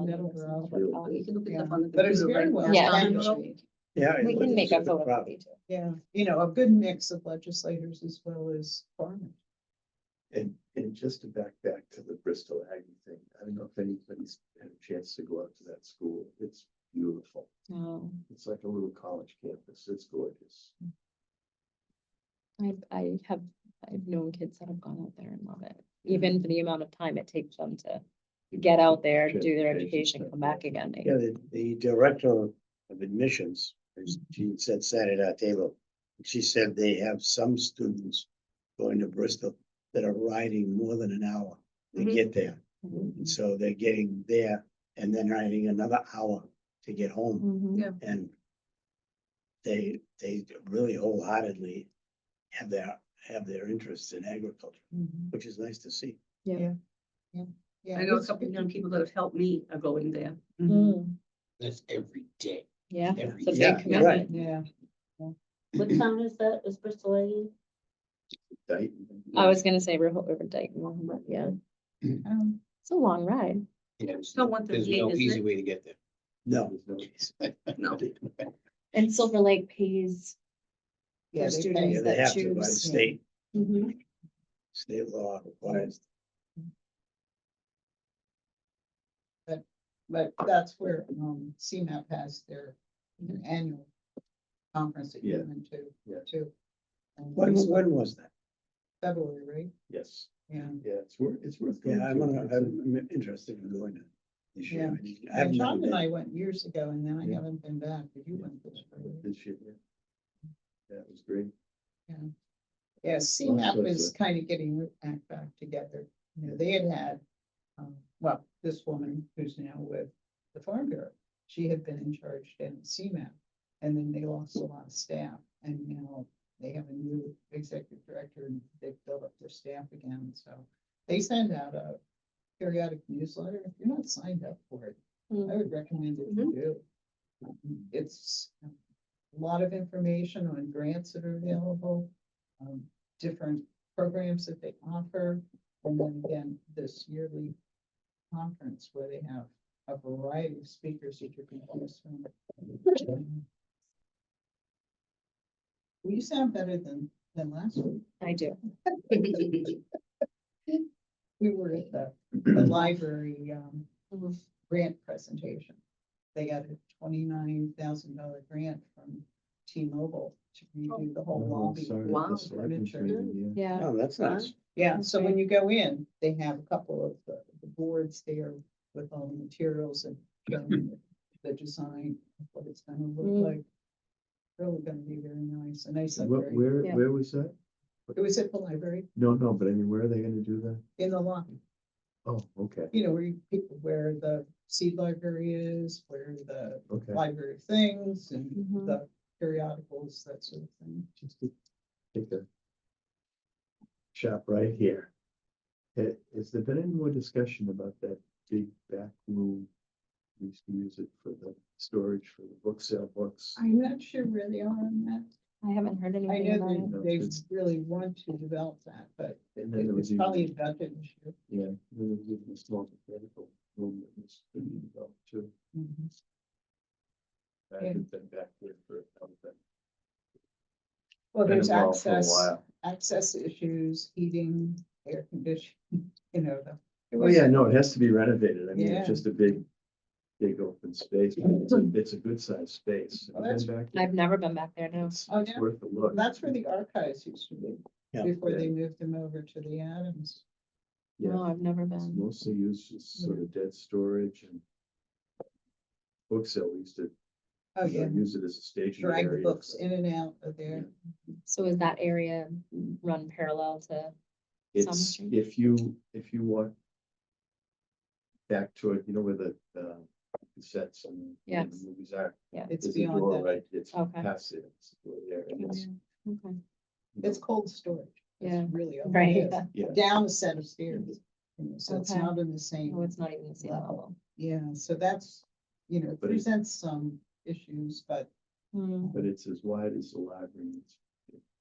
Middleborough. You can look it Yeah. up on the. But it was computer, very right? well Yeah. packaged. Yeah. it We was can make a the photo problem. copy too. Yeah, a good mix of legislators as well as farmers. And just to back to the Bristol Aggie thing, I don't know if anybody's had a chance to go out to that school. It's beautiful. Oh, It's like a little college campus. It's gorgeous. I've known kids that have gone out there and love it, even for the amount of time it takes them to get out there, do their education, come back again. Yeah, the director of admissions, as Jean said, sat at our table. She said they have some students going to Bristol that are riding more than an hour to Mhm. get there. Mhm. And so they're getting there and then riding another hour to get home. Mhm. Yeah. And they really wholeheartedly have their interests in agriculture, Mhm. which is nice to see. Yeah, I know a it's- couple of young people that have helped me are going there. Mm, That's every day. yeah, Every it's a Yeah, big you're right. commitment. Yeah, What town is that? Is Bristol Aggie? Dayton. I was gonna say Rehoboth or Dayton, but yeah, it's a long ride. Yeah, Don't want them there's being, no is easy it? way to get there. No, There's no- No. And Silver Lake pays yeah, for they students yeah, pay. they that have to by the choose. state, Mhm. state law requires. But that's where, CMAP has their annual conference that you Yeah. went to, Yeah. too. And When it's was that? February, right? Yes, Yeah. yeah, it's worth going Yeah, to. I'm interested in going to this year. Yeah. I And haven't John done and it. I went years ago, and then I Yeah. haven't been back, but you went this year. This year, yeah. Yeah, it was great. Yeah, CMAP so is it's kind of getting their act back together. You know, they had, well, this woman who's now with the Farm Bureau, she had been in charge in CMAP. And then they lost a lot of staff, and now they have a new executive director, and they've built up their staff again, so. They send out a periodic newsletter. If you're not signed up for it, I would recommend it you do. It's a lot of information on grants that are available, different programs that they offer, and then again, this yearly conference where they have a variety of speakers that you can choose from. Well, you sound better than last week. I do. We were at the library, grant presentation. They got a $29,000 grant from T-Mobile to redo the whole Oh, lobby. sorry, Wow. the selectmen's Furniture. meeting, yeah. Yeah. Oh, that's nice. Yeah, That's so when great. you go in, they have a couple of the boards there with all the materials and showing the design of what it's gonna look Mm. like. Really gonna be very nice, a nice Where, upgrade. Yeah. where was that? It was at the library No, but I mean, where are they gonna do that? in the lobby, Oh, okay, you know, where the seed library is, where the okay. library of things and Mhm. the periodicals, that sort of thing. Just to take a shop right here. Has there been any more discussion about that big back room? We used to use it for the storage for the book sale books. I'm not sure where they are on that. I haven't heard I anything know about it. No, they it's- really want to develop that, but And then there was it's probably a even, budget issue. yeah, there was even a small mechanical room that was being developed too. I haven't been back there for, I've been Well, been there's involved for a access, while. access issues, heating, air conditioning, you know, it Oh, was- yeah, no, it has to be renovated. I mean, Yeah. it's just a big open space. but It's a good sized space. Have Well, you that's- been back there? I've never been back there, no. It's Oh, it's yeah? worth a look. That's where the archives used to be, Yeah. before they moved them over to the Adams. Yeah. No, I've never It's been. mostly used as sort of dead storage and book sale. We used to Oh, yeah, use it as a stationary drag the area. books in and out of there. So is that area run parallel to? It's, Summer Street? if you walk back toward, you know, where the cassettes and Yes. the movies are. It's There's a beyond door that. right, it's Okay. past it, it's the door there, and it's, Okay. It's cold storage. That's Yeah. really all it Right, is. yeah. yeah. Down a set of stairs. You know, so it's Okay. not in the same. Oh, it's not even the same level. level. Yeah, so that's, you know, But it- presents some issues, but Hmm, But it's as wide as the library.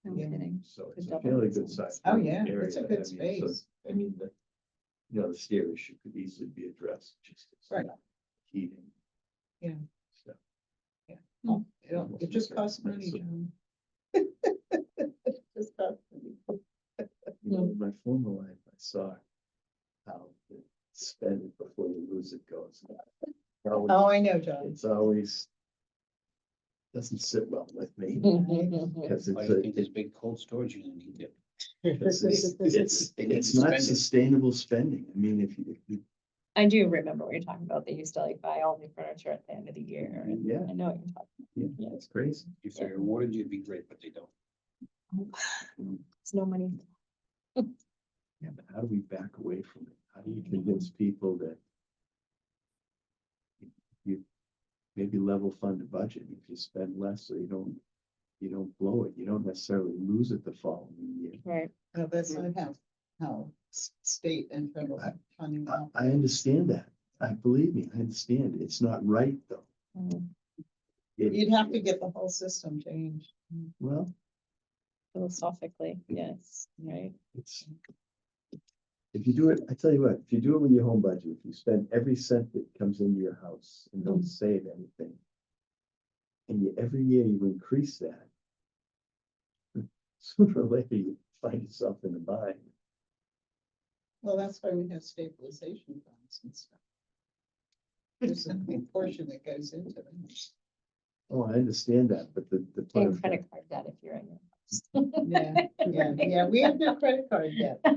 no Yeah. kidding. So Could it's a double fairly its good size. size. oh, yeah, area. it's a I good mean, so, space. I mean, the stair issue could easily be addressed, just. as Right. Heating. Yeah. So, Oh, it just costs money, So- John. Just costs money. you know, in my former life, saw how the spend it before you lose it goes. Oh, I know, John. It's always doesn't sit well with me because Why it's do you a, think this big cold storage unit need it? it's not sustainable spending. I mean, if you, I do remember what you're talking about. They used to like buy all new furniture at the end of the year. And Yeah. I know what you're talking yeah, it's crazy. If they rewarded you, it'd be great, but they don't. about. It's no money. Yeah, but how do we back away from it? How do you convince people that you maybe level fund the budget if you spend less so you don't blow it. You don't necessarily lose it the following year. Right. No, that's not how state and federal funding. I understand that. I believe me, I understand. It's not right though. Mm, You'd have to get the whole system changed. Well, Philosophically, yes, right. it's. If you do it, I tell you what, if you do it with your home budget, if you spend every cent that comes into your house and don't save anything. And every year you increase that. Sooner or later you find yourself in a bind. Well, that's why we have stabilization funds and stuff. There's a big portion that goes into them. Oh, I understand that, but the Paying point of credit card debt if you're in your Yeah, we have no credit card yet house.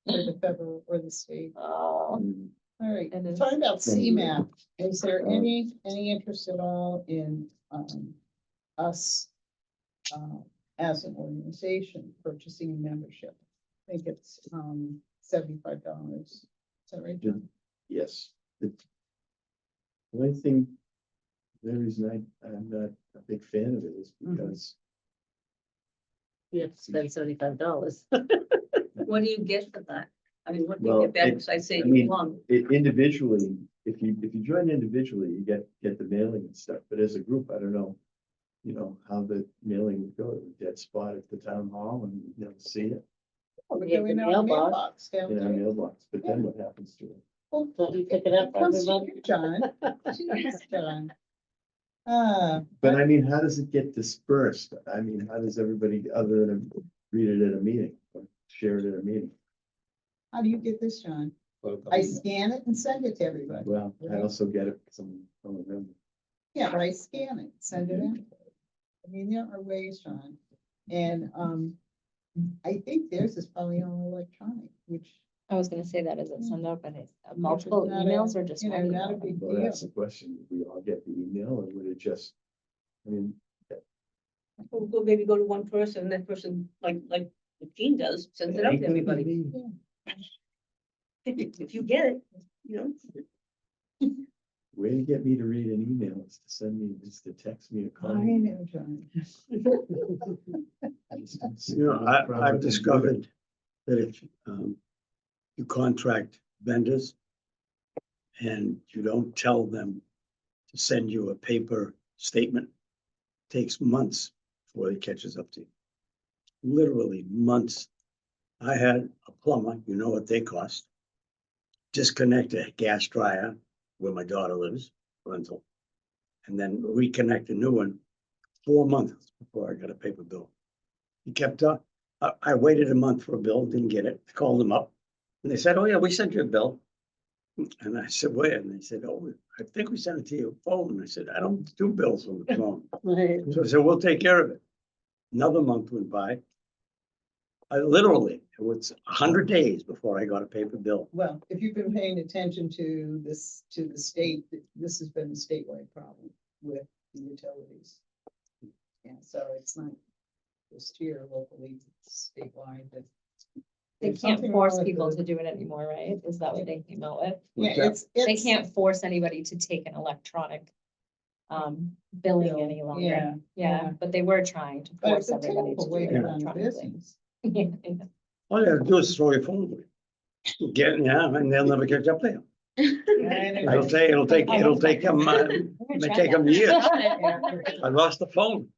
for the federal or the state. Oh, Mm, All right, It is. talking about Thank you. CMAP, is there Um, any interest at all in us as an organization purchasing a membership? I think it's $75. Is that right, John? yes. The only thing, the reason I'm not a big fan of it is because You have to spend $75. What do you get for that? I mean, what do you Well, get back it- besides saying I mean, you belong? individually, if you join individually, you get the mailing and stuff, but as a group, I don't know. You know, how the mailing would go, dead spot at the town hall and you never see it Oh, we're Yeah, doing the our mailbox. mailbox down in our there. mailbox, but then what happens to it? Well, Don't you pick it up for comes to everybody? you, John. Jeez, John. But I mean, how does it get dispersed? I mean, how does everybody, other than read it at a meeting, or share it at a meeting? How do you get this, John? I scan it and send it to everybody. Well, I also get it from a member. Yeah, but I scan it, send it in. I mean, there are ways, John. And I think theirs is probably on electronic, which, I was gonna say that, is it send out, but it's which is multiple not emails a, or just you know, one not a email? big Well, deal. that's the question. Would we all get the email or would it just, I mean, We'll maybe go to one person, and that person, like Gene does, sends it out to everybody. If you get it, you know. Way to get me to read an email is to send me, is to text me a I call. know, John. You know, I've discovered that if you contract vendors and you don't tell them to send you a paper statement, takes months before it catches up to you. Literally months. I had a plumber, you know what they cost. Disconnect a gas dryer where my daughter lives, rental, and then reconnect a new one 4 months before I got a paper bill. He kept up. I waited a month for a bill, didn't get it. I called them up and they said, "Oh yeah, we sent you a bill." And I said, "Where?" And they said, "Oh, I think we sent it to your phone." And I said, "I don't do bills on the phone." So I said, "We'll take care of it." Another month went by. I literally, it was 100 days before I got a paper bill. Well, if you've been paying attention to this, to the state, this has been a statewide problem with the utilities. Yeah, so it's not just here locally, it's statewide, but. They there's can't something force wrong with people the- to do it anymore, right? Is that what they came out with? Yeah, They can't force anybody to take an electronic billing Bill, any longer. yeah, Yeah, yeah. but they were trying to But force it's a everybody to terrible do way it to run a electronically. business. Yeah. All you have to do is throw your phone away. And they'll never catch up to you. It'll take them, it may take them years. I lost the phone.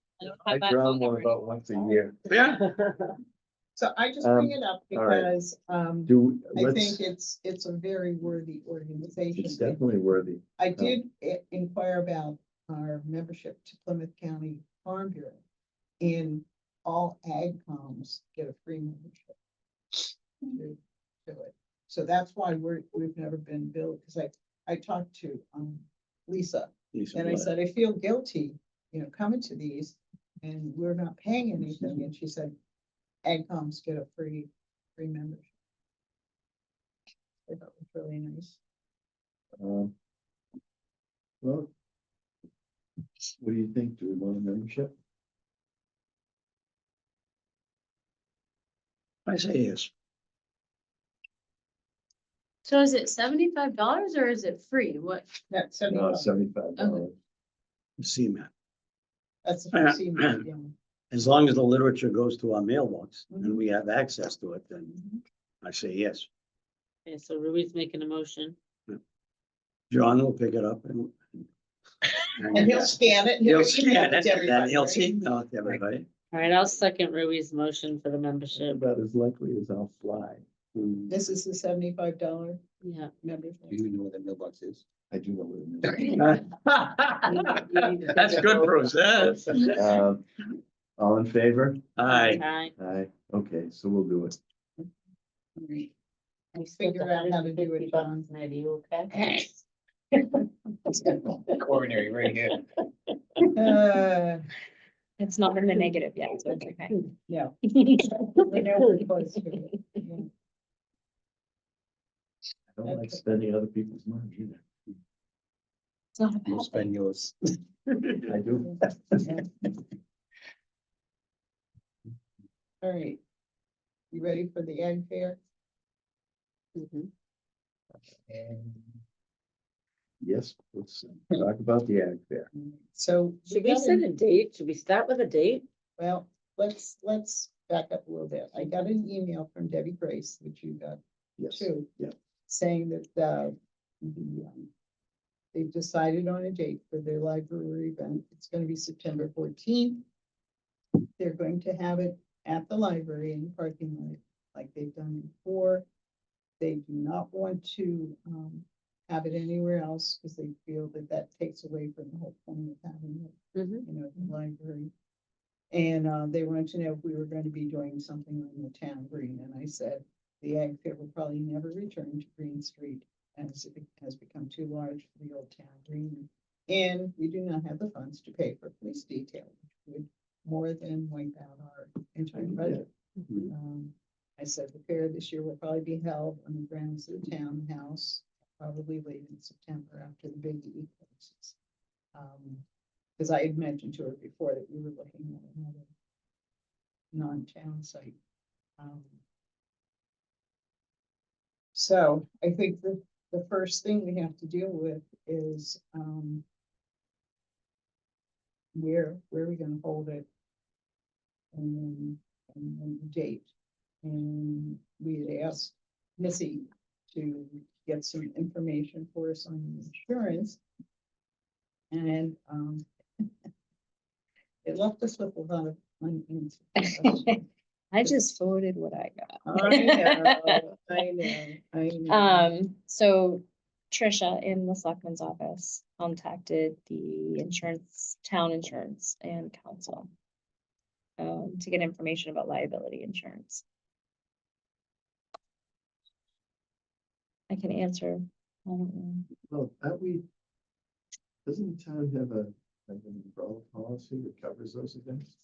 I drown one about once a year. Yeah. So I just bring it up all right. because I Let's, think it's a very worthy organization. it's definitely worthy. I did inquire about our membership to Plymouth County Farm Bureau. And all ag coms get a free membership. to it. So that's why we've never been billed, because I talked to, Lisa, and I said, I feel guilty, coming to these, and we're not paying anything, and she said, AgComs get a free membership. I thought it was really nice. Well, what do you think? Do we want a membership? I say yes. So is it $75 or is it free? What? That's No, $75. $75. CMAP. That's the first email, yeah. As long as the literature goes to our mailbox and Mhm. we have access to it, then Mhm. I say yes. Okay, so Ruby's making a motion. John will pick it up and. And he'll scan it. and He'll email scan to it, and then everybody, he'll right? email it to everybody. All right, I'll second Ruby's motion for the membership. About as likely as I'll fly. This is the $75 Yeah. membership. Do you even know what that mailbox is? I do know what it That's good, Bruce. is. All in favor? Aye. Aye. Aye, okay, so we'll do it. Right. We spent Figure out how to do it, $150 John. tonight. Are you okay? Coronary right here. It's not in the negative yet, so it's okay. No. We know we're close to it, yeah. I don't like spending other people's money either. It's not a You'll bad spend thing. yours. I do. All right. You ready for the ag fair? Yes, let's talk about the ag fair. So. Should we got set an- a date? Should we start with a date? Well, let's back up a little bit. I got an email from Debbie Grace, which you got Yes, too. yeah. Saying that, they've decided on a date for their library event. It's gonna be September 14th. They're going to have it at the library in the parking lot, like they've done before. They do not want to, have it anywhere else, because they feel that that takes away from the whole point of having it, the library. And they wanted to know if we were going to be doing something on the town green, and I said, the ag fair will probably never return to Green Street, as it has become too large for the old town green. And we do not have the funds to pay for police detail, which would more than wipe out our entire budget. I said the fair this year will probably be held on the grounds of the townhouse, probably late in September after the big eclipses. Because I had mentioned to her before that we were looking at another non-town site. So I think the first thing we have to deal with is where are we gonna hold it? And then the date. And we had asked Missy to get some information for us on the insurance. And it left us with a lot of unanswered questions. I just forwarded what I got. I know. So Trisha in the selectman's office contacted the insurance, town insurance and council. To get information about liability insurance. I can answer. I don't know. Well, doesn't the town have an umbrella policy that covers those events?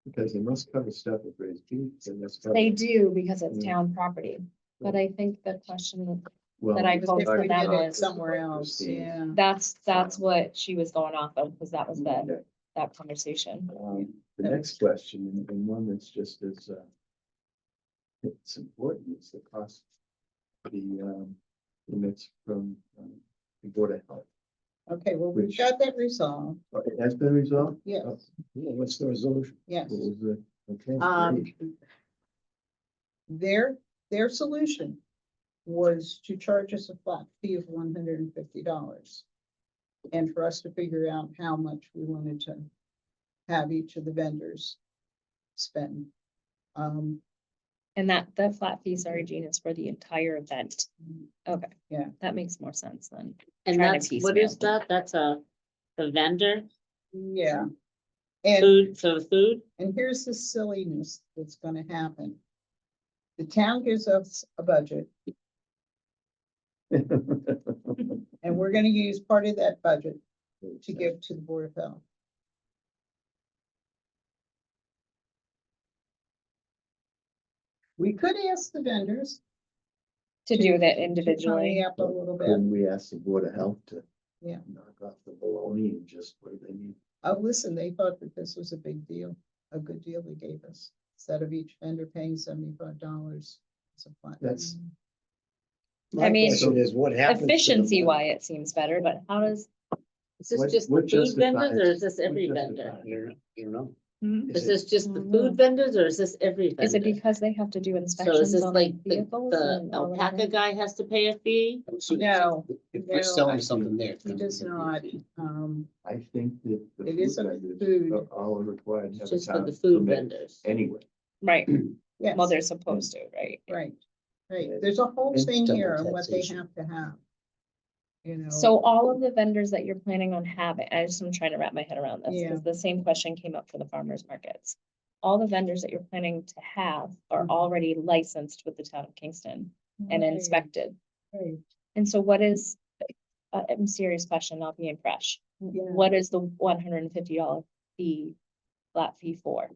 Because they must cover stuff with raised peaks and that's. They do because it's Yeah. town property, but I think the question Well, that I If posed we to did them it was, somewhere else, yeah. that's what she was going off of, because that was okay. that conversation. The next question, and one that's just as, it's important, is the cost. The limits from the Board of Health. Okay, well, we've Which- got that resolved, Oh, it has been resolved? yes, Oh, What's the resolution? yes. what was it? Okay, Um, great. their solution was to charge us a flat fee of $150. And for us to figure out how much we wanted to have each of the vendors spend. And that flat fee, sorry, Jean, is for the entire event. Okay. Yeah. That makes more sense then. And Trying to that's, what is piecemeal. that? That's the vendor, Yeah. And, food, so food? and here's the silliness that's gonna happen. The town gives us a budget, and we're gonna use part of that budget to give to the Board of Health. We could ask the vendors. To do that to pony individually. up a little bit. Couldn't we ask the Board of Health to? Yeah. Knock off the baloney and just what do they need? Oh, listen, they thought that this was a big deal, a good deal they gave us, instead of each vendor paying $75. That's- My mean, question is, what happens? to the Efficiency money? why it seems better, but how does, Is this What- just what the food vendors or justifies- is this every what vendor? justifies- You know? Is this just the Mhm. food vendors or is this every vendor? is it because they have to do So is inspections this on like vehicles? the and- or alpaca whatever? guy has to pay a fee? So No, If no, we're selling I- something there. He does not, I think that. the It isn't vendors food. are all required to have a Just for town the food permit vendors? anyway. Right, yes, well, they're supposed to, right? right, there's a whole It's thing double here on what they taxation. have to have. You know. So all of the vendors that you're planning on having, I just am trying to wrap my head around this, Yeah. because the same question came up for the farmers markets. All the vendors that you're planning to have are Mhm. already licensed with the town of Kingston and Right, inspected. right, And so what is, I'm serious question, not being fresh. yeah. What is the $150 fee, flat fee for?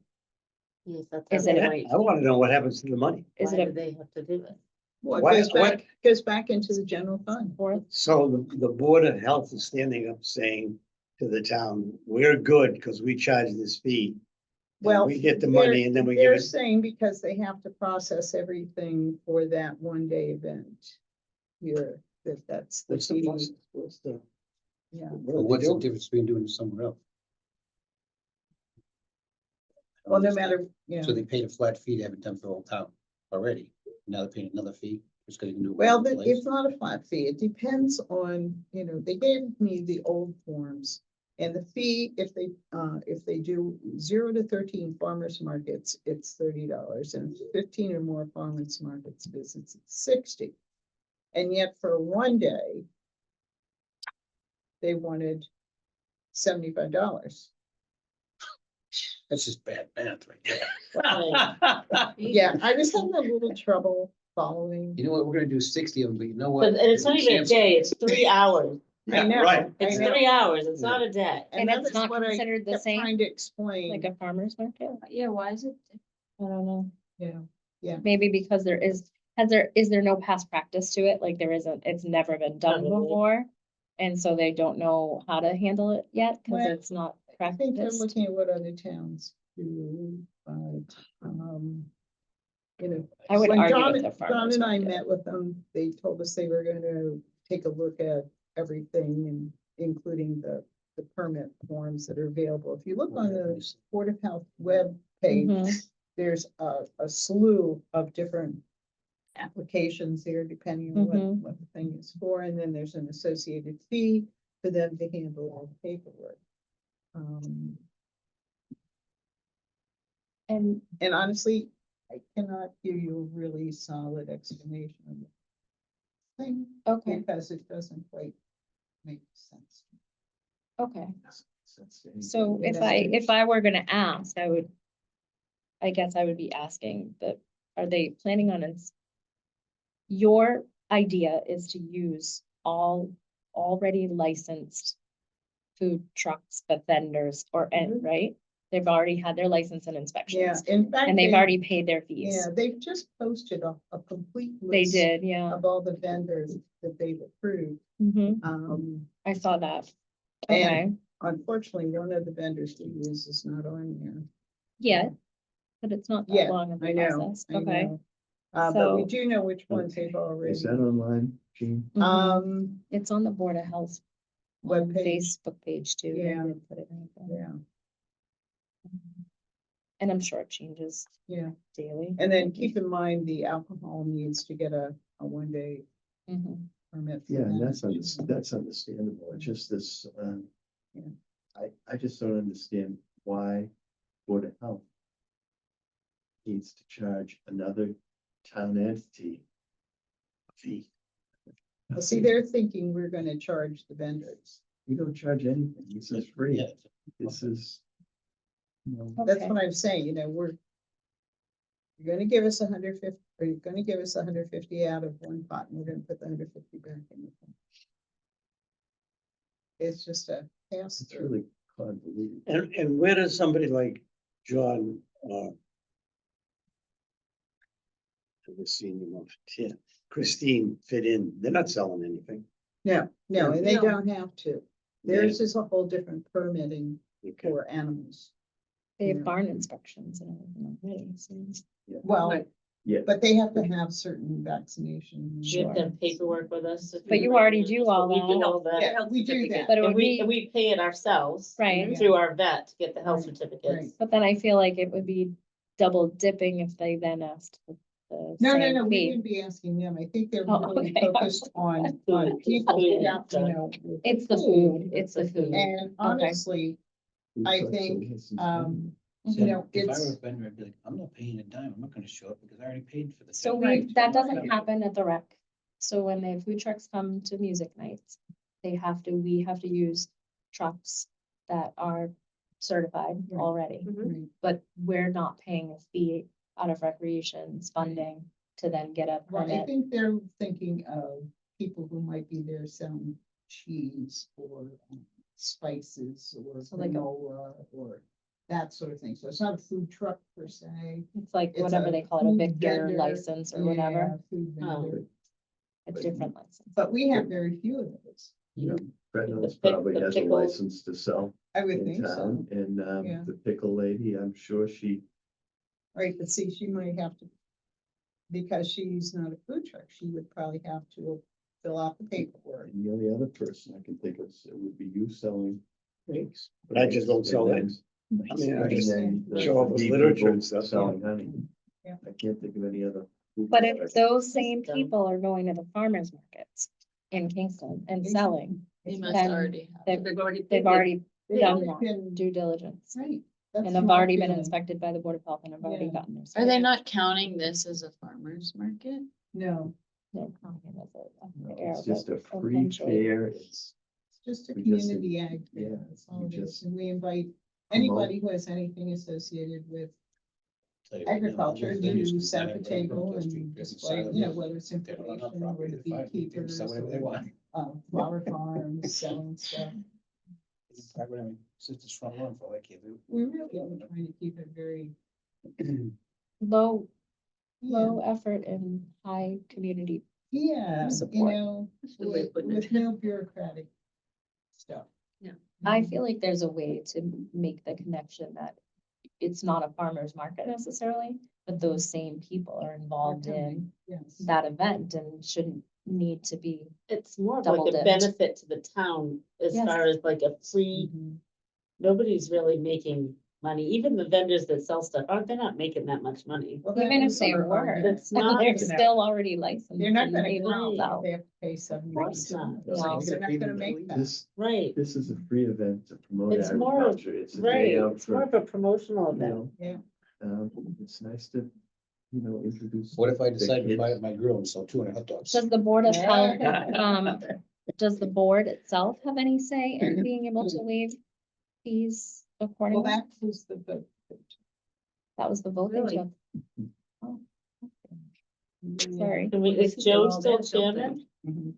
Yes, that's. Is our it a- point. I wanna know what happens to the money. Is Why it do a they have to do it? Well, Why- it goes back into the general fund. fourth? So the Board of Health is standing up saying to the town, we're good because we charge this fee. And Well, we get the money and then we give They're it. saying because they have to process everything for that 1 day event. Here, that's the What's the fee, process? What's the? yeah. what Well, are they what's the doing? difference between doing it somewhere else? Well, no matter, you So know, they paid a flat fee to have it done for the whole town already. Now they're paying another fee, just because you can do it. well, one place. it's not a flat fee. It depends on, you know, they gave me the old forms. And the fee, if they do 0 to 13 farmers markets, it's $30, and 15 or more farmers markets visits, it's 60. And yet for 1 day, they wanted $75. That's just bad math right there. Yeah, I was having a little trouble following. You know what, we're gonna do 60 of them, but you know what? But and it's not even a Cancel. day, it's 3 hours. I know, right. I It's know. 3 hours, it's not a day. And that it's is not what I considered the kept same, Trying to explain, like a farmer's market? Yeah, why is it? I don't know. yeah. Maybe because is there no past practice to it? Like there isn't, it's never been done Probably. before. And so they don't know how to handle it yet, because Well, it's not I think they're practiced. looking at what other towns do, but, you know. I would when argue Don- with the Don farmers and I market. met with them, they told us they were gonna take a look at everything and including the permit forms that are available. If you look on the Board of Health web page, Mhm. there's a slew of different applications there, depending on Mhm. what the thing is for, and then there's an associated fee for them to handle all the paperwork. And And honestly, I cannot give you a really solid explanation of the thing, okay, because it doesn't quite make sense. okay. That's- So Yeah. if I were gonna ask, I guess I would be asking that, are they planning on your idea is to use all already licensed food trucks, but vendors Mhm. right? They've already had their license and Yeah, inspections, in fact. and they've they- already paid their fees. Yeah, they've just posted a complete They list did, yeah. of all the vendors that they've approved. I saw that. And Okay, unfortunately, one of the vendors we use is not on there. yeah, but it's not Yeah, that long of I a know, process. I Okay. know. But we So- do know which ones they've Is already. that online, Gene? Mhm. It's on the Board of Health Webpage. Facebook page too. They Yeah. did put it right there. Yeah, And I'm sure it changes yeah. daily. And then keep in mind, the alcohol needs to get a 1 day Mhm. permit. for Yeah, and them. that's understandable. It's just this, Yeah. I just don't understand why Board of Health needs to charge another town entity a fee. Well, see, they're thinking we're gonna charge the vendors. You don't charge anything. This is free. Yeah. This is. You know, That's Okay. what I'm saying, you know, You're gonna give us 150, or you're gonna give us 150 out of one pot, and we're gonna put the 150 back in the pot. It's just a pass It's through. really convoluted. And where does somebody like John, the senior most, yeah, Christine fit in? They're not selling anything. No, and they No. don't have to. Theirs is a whole different permitting Okay. for animals. They Yeah. have barn inspections and everything already, so. Well, Right. Yeah. but they have to have certain vaccinations. We have to have paperwork with us. if But you want. already do all We do that. all that. Yeah, we do that. But it And would we, and be, we pay it ourselves. Right. Through our vet to get the health Right, certificates. but then I feel like it would be double dipping if they then asked the No, same we fee. wouldn't be asking them. I think they're Oh, really okay. focused on Food. people, Food. yeah, you know. with It's the food, it's the the food. food. And honestly, I Food trucks think, and license you So know, if I were a it's, vendor, I'd be like, I'm not paying a dime, I'm not gonna show up because I already paid for the. So ticket." we, Right. that doesn't Right. happen at the rec. So when the food trucks come to music nights, we have to use trucks that are certified Right. already. right. But we're not paying a fee out of recreation's funding to then get a Well, I permit. think they're thinking of people who might be there selling cheese or spices or So like a- granola or that sort of thing. So it's not a food truck per se. It's like It's whatever a they call it, a food Victor vendor, license or whatever, Yeah, food Oh. vendor. a different license. But we have very few of those. You know, Reynolds The pick- probably the has a pickles. license to sell I would in think so. town, and, Yeah. the pickle lady, I'm sure she, Right, but see, she might have to, because she's not a food truck, she would probably have to fill out the paperwork. and the only other person I can think of, it would be you selling cakes. But I just don't sell And eggs. then- I mean, I and just then the show up with bee literature people and stuff, yeah. Selling honey. Yeah. I can't think of any other. food But if products. those same System. people are going to the farmers markets in Kingston and selling, They must Then already have. they've, They've already. they've already They've done already that been- due diligence. Right. And that's have my already been feeling. inspected by the Board of Health and have already Yeah. gotten their. Are they not counting this as a farmer's market? No, They're counting it as a No, fair, It's just a but free essentially- fair, it's it's just a We just- community ag fair, yeah, that's all we it is. just And we invite promote- anybody who has anything associated with Tell you what, you know, agriculture those to venues can set sign up a up right table across the street, and they can display, sign you know, up. whether it's They don't run information off or property, the they're fine, they can beekeepers sell whatever they or want. flower farms selling stuff. Private, I mean, It's just front lawn for like you do. We really are trying to keep it very, Low, yeah, low effort and high community. yeah, you support. know, That's the way of with, putting with it. no bureaucratic stuff. Yeah. I feel like there's a way to make the connection that it's not a farmer's market necessarily, but those same people are involved in Yes. that event and shouldn't need to be. It's more of Double like a dipped. benefit to the town as Yes. far as like a free, Mhm. nobody's really making money. Even the vendors that sell stuff, they're not making that much money. Well, that Even if was they our were, argument. It's not- they're You know, still already licensed. They're not and gonna able to count sell. if they have to pay $70. course not. No. They're not gonna make that. Right, this is a free event to promote It's more- agriculture. It's a right. day out It's more for, of a promotional you event. know. Yeah. It's nice to, introduce. What if I the decide to buy kids. up my grill and sell 200 hot dogs? Does the Board of Health, Yeah. does the board itself have any say in being able to waive fees Well, accordingly? that was the vote. That was the vote they Really? took. Sorry. Can we, is Joe still chairman? Mhm.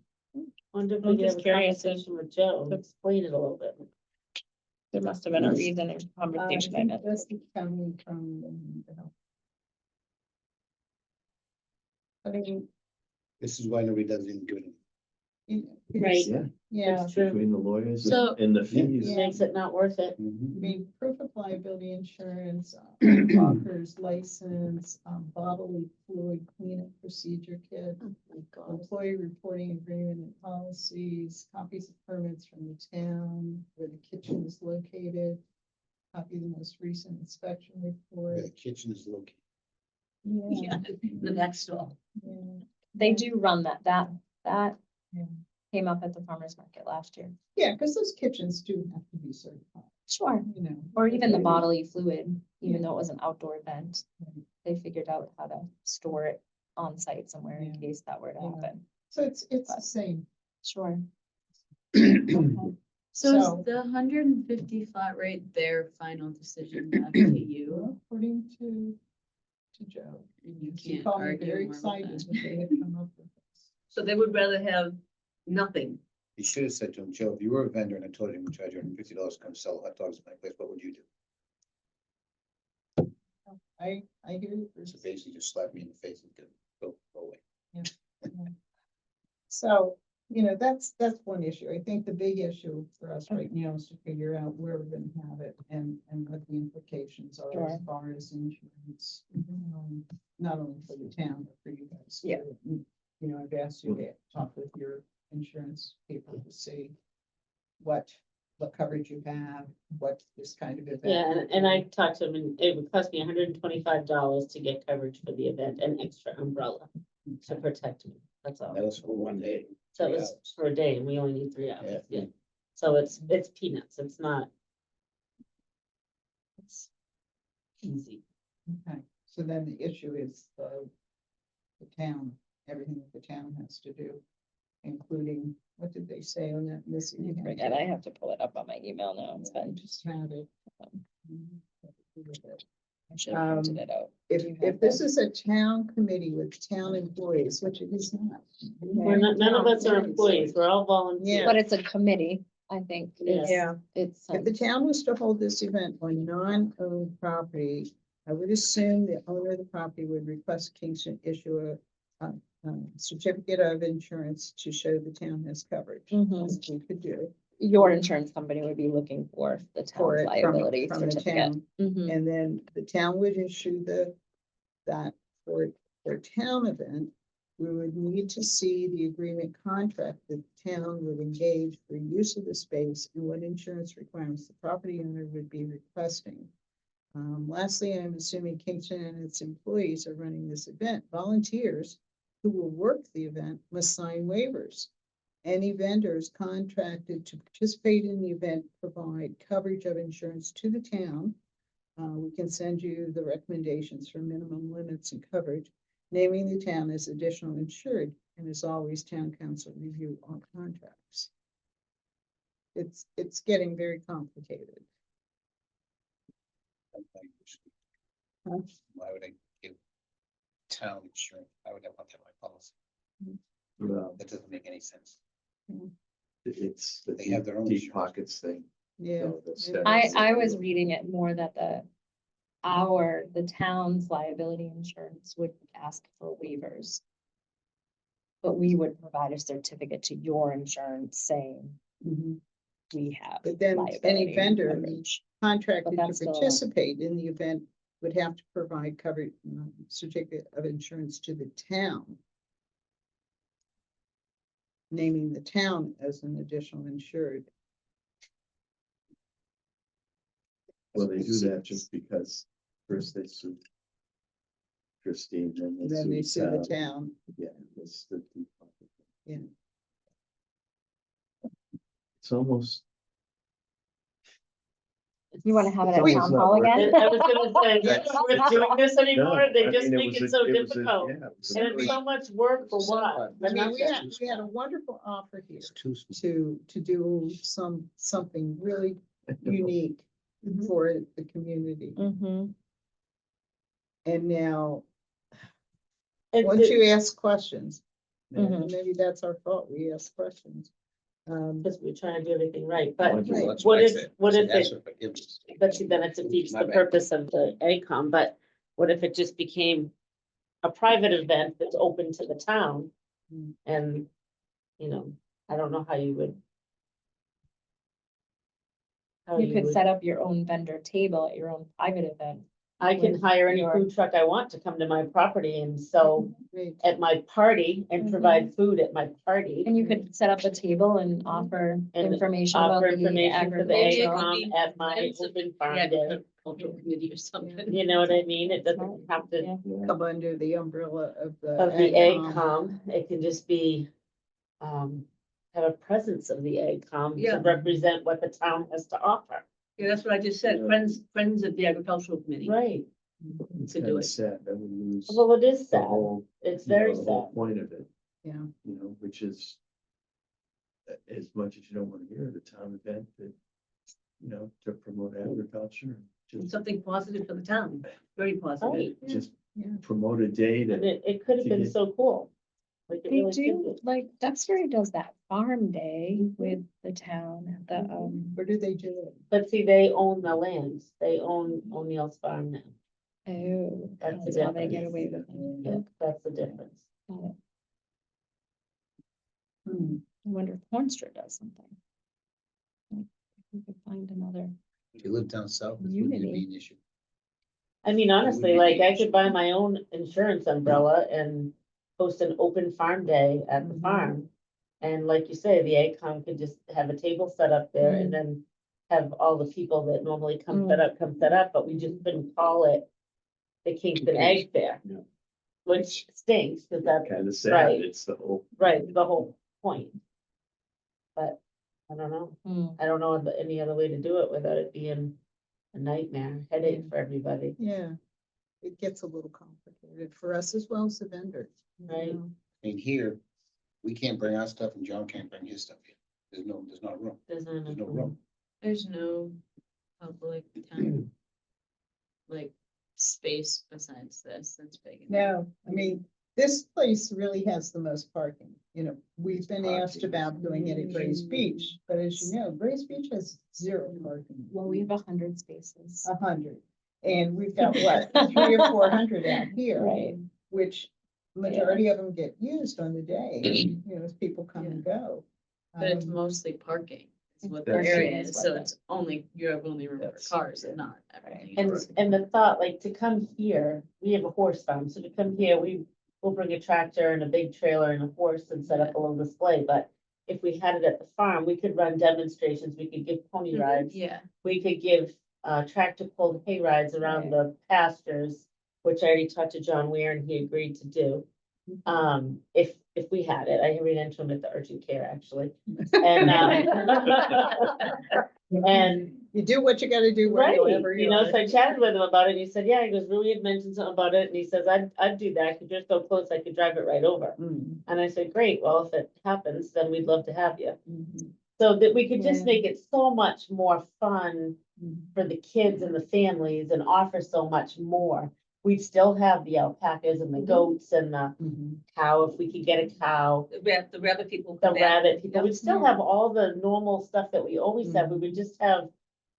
Wonder if I'm we could just have a curious if- conversation with Joe, to explain it a little bit. There must have been a reason or I conversation. I think missed. that's coming from, I mean, This is why nobody does even do it. Right. Yeah, Yeah, It's true. between the lawyers So- and the fees. Yeah. Makes it not worth it. I mean, proof of liability insurance, Walker's license, bodily fluid cleanup procedure kit, Oh my God. employee reporting agreement and policies, copies of permits from the town where the kitchen is located, copy of the most recent inspection Where report. the kitchen is located. Yeah, the next door. Yeah. They do run that Yeah. came up at the farmer's market last year. Yeah, because those kitchens do have to be certified, Sure. you know. Or even the They- bodily fluid, even Yeah. though it was an outdoor event, Right. they figured out how to store it on site somewhere in Yeah. case that were to Yeah. happen. So it's the same. Sure. So So- is the 150 flat rate their final decision back to you? According to to Joe. And you She can't called me argue very more about excited that. that they had come up with this. So they would rather have nothing. You should have said to him, Joe, if you were a vendor and I told you to charge you $150 to come sell hot dogs at my place, what would you do? I hear you. So basically just slap me in the face and go away. So, that's one issue. I think the big issue for us right now is to figure out where we're gonna have it and what the implications are as Sure. far as insurance. Not only for the town, but for you guys. Yeah. I've asked you to talk with your insurance people to see what coverage you have, what this kind of event. Yeah, would and I be. talked to him and it would cost me $125 to get coverage for the event, an extra umbrella to protect me. That's all. That was for one day. So 3 it was hours. for a day and we only need 3 hours. Yeah. Yeah. So it's peanuts. It's not. It's easy. Okay, so then the issue is the town, everything that the town has to do, including, what did they say on that missing? Forget, I have to pull it up on my email now. It's I been, just had it. I should have printed it out. If this is a town committee with town employees, which it is not. None of us are employees. We're all volunteers. But it's a committee, I think. It's- Yeah, It's, if the town was to hold this event on non-owned property, I would assume the owner of the property would request Kingston issue a certificate of insurance to show the town has coverage. Mhm. Which we could do your insurance company would be looking for the for town's it from liability the certificate. town. Mhm. And then the town would issue that for a town event, we would need to see the agreement contract that the town would engage for use of the space and what insurance requirements the property owner would be requesting. Lastly, I'm assuming Kingston and its employees are running this event. Volunteers who will work the event must sign waivers. Any vendors contracted to participate in the event provide coverage of insurance to the town. We can send you the recommendations for minimum limits and coverage, naming the town as additional insured, and as always, town council review all contracts. It's getting very complicated. Huh? Why would I give town insurance? Why would I want that in my policy? Well, That doesn't make any sense. it's the They have their own deep insurance. pockets thing. Yeah. So the steps- I was reading it more that the town's liability insurance would ask for waivers. But we would provide a certificate to your insurance saying Mhm. we have. But then any liability vendor coverage. contracted to that's still- participate in the event would have to provide coverage certificate of insurance to the town. Naming the town as an additional insured. Well, they do that just because first they sue Christine, And then they sue the town. Yeah, it's the deep pocket. Yeah. It's almost. You want to have it It's at almost town not hall worth again? it. I was gonna say, That's- we're doing this anymore. No, They I just mean, make it so it was a- difficult. yeah, it was a And it's really- so much work for what? But now we had, Too we had a small. wonderful offer here It's too small. to do something really unique for the community. Mhm. And now, And once you ask questions, Mhm. maybe that's our fault, we ask questions. because we're trying to do everything right, but Right. Well, that's what I if- said. what I said, if ask it- for forgiveness. but see, then it defeats My the bad. purpose of the ACOM, but what if it just became a private event that's open to the town? Mm. And, I don't know how you would. how You could would- set up your own vendor table at your own private event. I can with hire any your- food truck I want to come to my property and sell Great. at my party and Mhm. provide food at my party. And you could set up a table and offer And information about Offer the information for the Maybe it could agricultural. be ACOM at my events of open farm Yeah, day. agricultural committee or something. You know what I mean? It doesn't have to. Yeah. Yeah. Come under the umbrella of the. Of the AgCom. ACOM, it can just be, have a presence of the ACOM to Yeah. represent what the town has to offer. Yeah, that's what I just said, Yeah. friends of the agricultural committee. Right, It's to do kind it. of sad that we lose the well, it is sad, whole, it's you know, very the whole sad. point of it, Yeah, which is as much as you don't want to hear the town event that, to promote agriculture, And just, something positive for the town, very positive. Right. just promote a day And to, it could have been get- so cool. Like, it They really could do, be. like Duxbury does that farm day with the town at the, Where do they do it? But see, they own the land. They own O'Neill's farm now. oh, That's the that's how they get difference. away with it. Yeah, that's the difference. Got it. Hmm. I wonder if Hornstra does something. Like, if we could find another. If you live down south, this wouldn't even be Unity. an issue. I mean, honestly, be like I huge. could buy my own insurance umbrella and host an open farm day at the Mhm. farm. And like you say, the ACOM could just have a table set up there and then have all the people that normally come set up, but we just couldn't call it the Kingston Ag Fair. Yeah. Which stinks, cause that's kind of sad, right. it's the whole. right, the whole point. But I don't know. Hmm. I don't know any other way to do it without it being a nightmare, headache for everybody, Yeah, it gets a little complicated for us as well as the vendors. you Right. know. I mean, here, we can't bring our stuff and John can't bring his stuff here. There's not room. there's There's no room. There's no public town. Like space besides this, that's big. enough. No, I mean, this place really has the most parking, you know, we've been asked about doing it at Grace Beach, but as you know, Grace Beach has 0 parking. Well, we have 100 spaces. 100, and we've got what, 300 or 400 out here. Right. Which majority of them get used on the day, you know, as people come and go. But it's Um, mostly parking, is what the That's- area Parking is, is so what it's only, you have only room for That's- cars and yeah. not everything. And, else. and the thought, like, to come here, we have a horse farm, so to come here, we'll bring a tractor and a big trailer and a horse and set up a little display, but if we had it at the farm, we could run demonstrations, we could give pony rides, Yeah, we could give, tractor pulled hay rides around the pastures, which I already talked to John Weir and he agreed to do. If we had it, I ran into him at the urgent care, actually, and, and You do what you gotta do right, wherever you you know, are. so I chatted with him about it, and he said, yeah, he goes, Rui had mentioned something about it, and he says, I'd do that, cause you're so close, I could drive it right over. Mm, And I said, great, well, if it happens, then we'd love to have you. mhm, So that we could just Yeah. make it so much more fun mhm. for the kids and the families and offer so much more. We'd still have the alpacas and the goats and the Mhm. cow, if we could get a cow, The rabbit people. the come back. rabbit people, Yep. we'd still have all the normal stuff that we always have, we would just have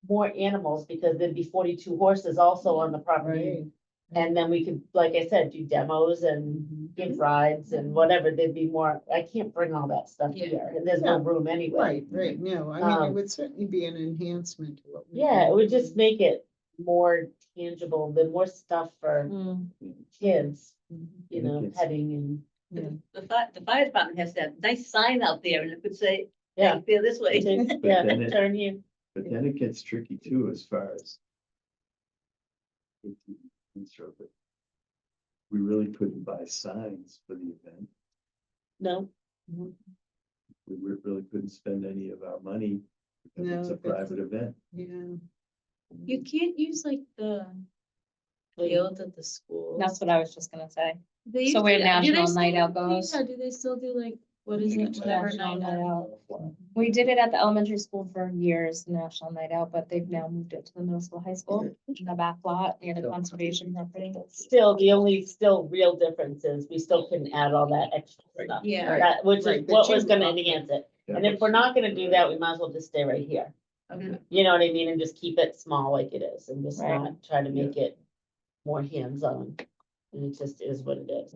more animals, because there'd be 42 horses also on the property. Right. And then we could, like I said, do demos and Mhm. give rides and whatever, there'd be more, I can't bring all that stuff Yeah. here, and there's no room anyway. Right, right, no, I mean, it Um, would certainly be an enhancement to what. we Yeah, do. it would just make it more tangible, the more stuff for Hmm. kids, Mhm. you know, Kids. petting and, Yeah. The fire department has that nice sign out there and it could say, yeah. "Hey, feel this way." Yeah, then it- turn here, But then it gets tricky too, as far as. But we really couldn't buy signs for the event. no, Really couldn't spend any of our money because it's No, a that's a- private event. Yeah, you can't use like the field at the school. That's what I was just gonna say. They So used where to- do they National still Night Out do- goes. Yeah, do they still do like, what is Like it, a whatever National night Night out? Out. We did it at the elementary school for years, National Night Out, but they've now moved it to the middle school, high school, in the back lot near the conservation property. still, the only still real difference is we still couldn't add all that extra Right. stuff. Yeah. That, which is Right, the what was chamber gonna office. enhance it, That and if was- we're not gonna do that, we might as well just stay right here. Okay. You know what I mean, and just keep it small like it is, and just Right. not try to make it more hands-on. And it just is what it is.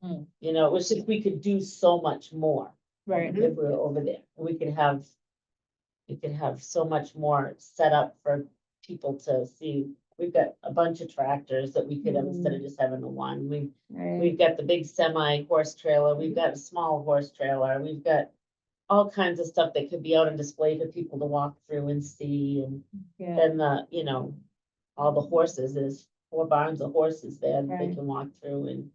Hmm. You know, it was just, we could do so much more Right. if we were over there, we could have so much more set up for people to see. We've got a bunch of tractors that we could have, instead of just having the one, Right. we've got the big semi horse trailer, we've got a small horse trailer, we've got all kinds of stuff that could be out on display for people to walk through and see, and Yeah. then the, you know, all the horses, there's 4 barns of horses there that they Right. can walk through and.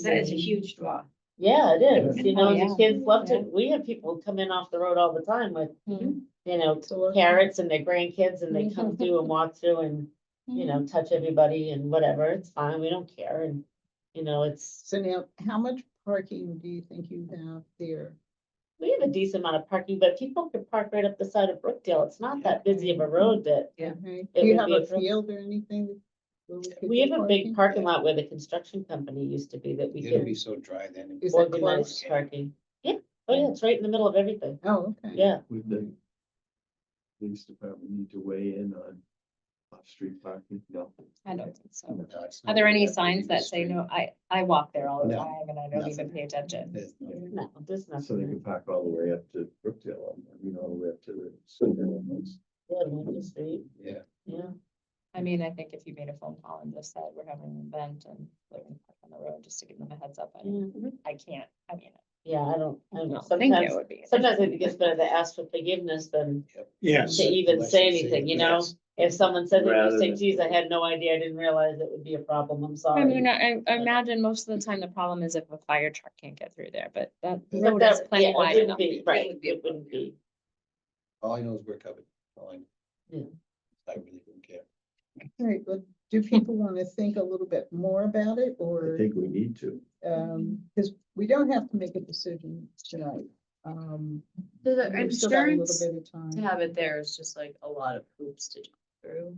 That is a see. huge draw. Yeah, it is, you know, Oh, the yeah. kids love to, Yeah. we have people come in off the road all the time with, Hmm. you know, So, carrots and their grandkids, and they come through and walk through and, you know, touch everybody and whatever, it's fine, we don't care, and, you know, it's, so now, how much parking do you think you have there? we have a decent amount of parking, but people could park right up the side of Brookdale, it's not that busy of a road that, Okay. It Do you would have be a a pro- field or anything could We do have a big parking Yeah. lot where the construction company used to be that we It'll could be so dry then. Is it organize close? parking. Yeah, oh yeah, it's right in the middle of everything. Oh, okay. Yeah, With the police department need to weigh in on off-street parking? No. I don't think so. No, it's not Are there any that signs big a that say street. no? I walk there all the No, time and I don't even nothing. pay attention. There's no- no, there's So they nothing. can park all the way up to Brookdale, all the way up to the center almost. Yeah, Lincoln Street, Yeah, yeah. I mean, I think if you made a phone call and just said, we're having an event and they're gonna park on the road, just to give them a heads up, I can't, I mean, Yeah, I I don't know. don't think it Sometimes, would be. sometimes I think it's better to ask for forgiveness than Yes. to even say anything, you know? Yes. If someone says it, you Rather say, than- geez, I had no idea, I didn't realize it would be a problem, I'm I mean, sorry. I imagine most of the time the problem is if a fire truck can't get through there, but that But road is that, plenty yeah, it wide wouldn't enough. be, right, it wouldn't be. all I know is we're covered. All I know. Yeah. I really don't care. All right, but do people want to think a little bit more about it I or, think we need to. because we don't have to make a decision tonight. So the We've still got a little insurance, bit of time. to have it there is just like a lot of hoops to jump through.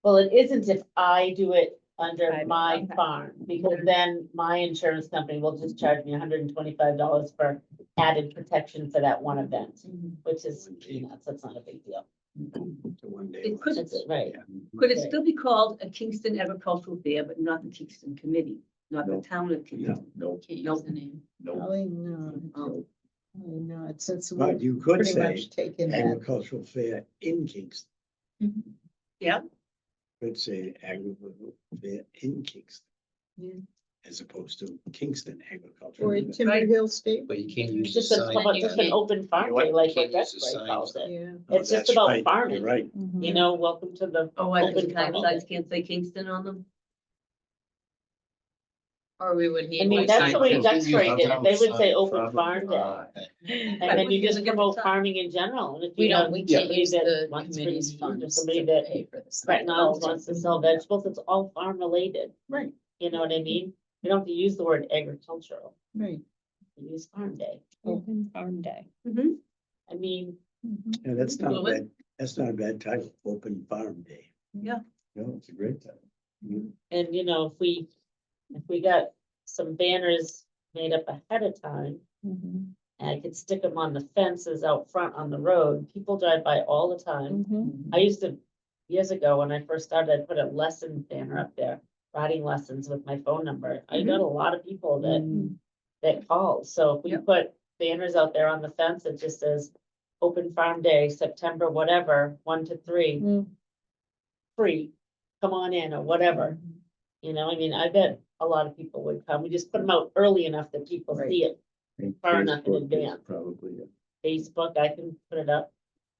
Well, it isn't if I do it under Private, my okay. farm, because then my insurance company will just charge me $125 for added protection for that one event, which is peanuts, that's not a big deal. To one day. It could- That's it, right. Could it still be called a Kingston Agricultural Fair, but not the Kingston Committee, not the No. town of Kingston? No, Can't use Nope. the name. no. Probably not. Oh. Probably not, since But we've you could pretty say much taken that. agricultural fair in Kingston. Yeah. Could say agricultural fair in Kingston. Yeah. As opposed to Kingston Agricultural. Or Fair. Timber Right. Hill State. But you can't use It's the just a, sign. how about just an open farm day, like what Can't use the Duxbury signs. calls it. Yeah. Oh, It's just that's about right, farming. You're right. You know, welcome to the Oh, I open think time farm. signs can't say Kingston on them? Or we would I need. mean, white that's the way signs. Duxbury did it, they would say open Probably farm day, not. and Right, then we you use just a different promote sign. farming in general, and if We you have. don't, we can't somebody use that the wants to committee's use, or funds somebody to that pay for this. Gretnons wants to sell vegetables, it's all farm related, Right, you know what I mean? You don't have to use the word agricultural, right. you use farm day, Open farm day. I mean, Yeah, that's not a Well, it- bad, that's not a bad title, Open Farm Day. No, it's a great time. and you know, if we got some banners made up ahead of time, Mhm. and I could stick them on the fences out front on the road, people drive by all the time. Mhm. I used to, years ago, when I first started, I put a lesson banner up there, riding lessons with my phone number. I got a lot of people that called, so if we Yep. put banners out there on the fence, it just says open farm day, September, whatever, 1 to 3, Mm. free, come on in, or whatever. You know, I mean, I bet a lot of people would come. We just put them out early enough that people Right. see it. And Far enough in Facebook is advance. Probably. Facebook, I can put it up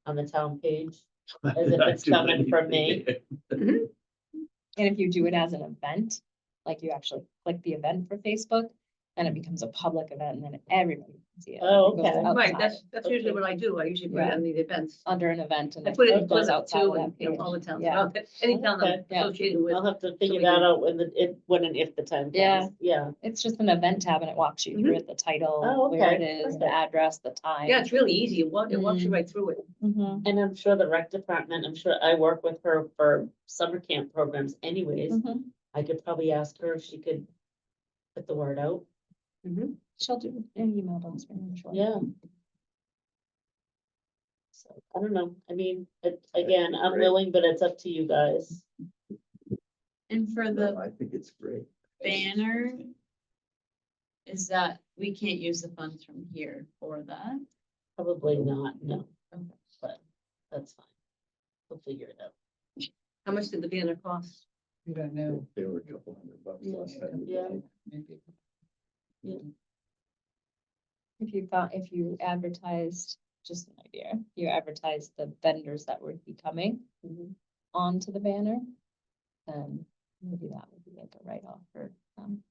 on the town page. As if Not it's do coming from me. anything. And if you do it as an event, like you actually click the event for Facebook, then it becomes a public event and then everybody can see it. Oh, It goes okay. Right, outside that's usually what I do. I usually put it Yeah. on the events. Under an event and I it put it in goes Plymouth outside too, of and that you know, page. all the towns Yeah. around it. Any town I'm Okay. Yeah. associated with. I'll have to figure we that can- out when and if the time comes. Yeah. Yeah, It's just an event tab and it walks you through it, the title, Oh, where it okay. is, the Perfect. address, the time. Yeah, it's really easy. It walks you Mm. right through it. Mhm. and I'm sure the rec department, I'm sure I work with her for summer camp programs anyways. Mhm. I could probably ask her if she could put the word out. She'll do an email us. Yeah. So, I don't know, I mean, again, I'm Great. willing, but it's up to you guys. And for No, the I think it's great. banner, is that, we can't use the funds from here for that? Probably not, no, Okay. but that's fine. We'll figure it out. How much did the banner cost? We don't know. They were a couple $100 last time. Yeah. Maybe. If you advertised, just an idea, you advertised the vendors that would be coming onto the banner, then maybe that would be like a write-off for them.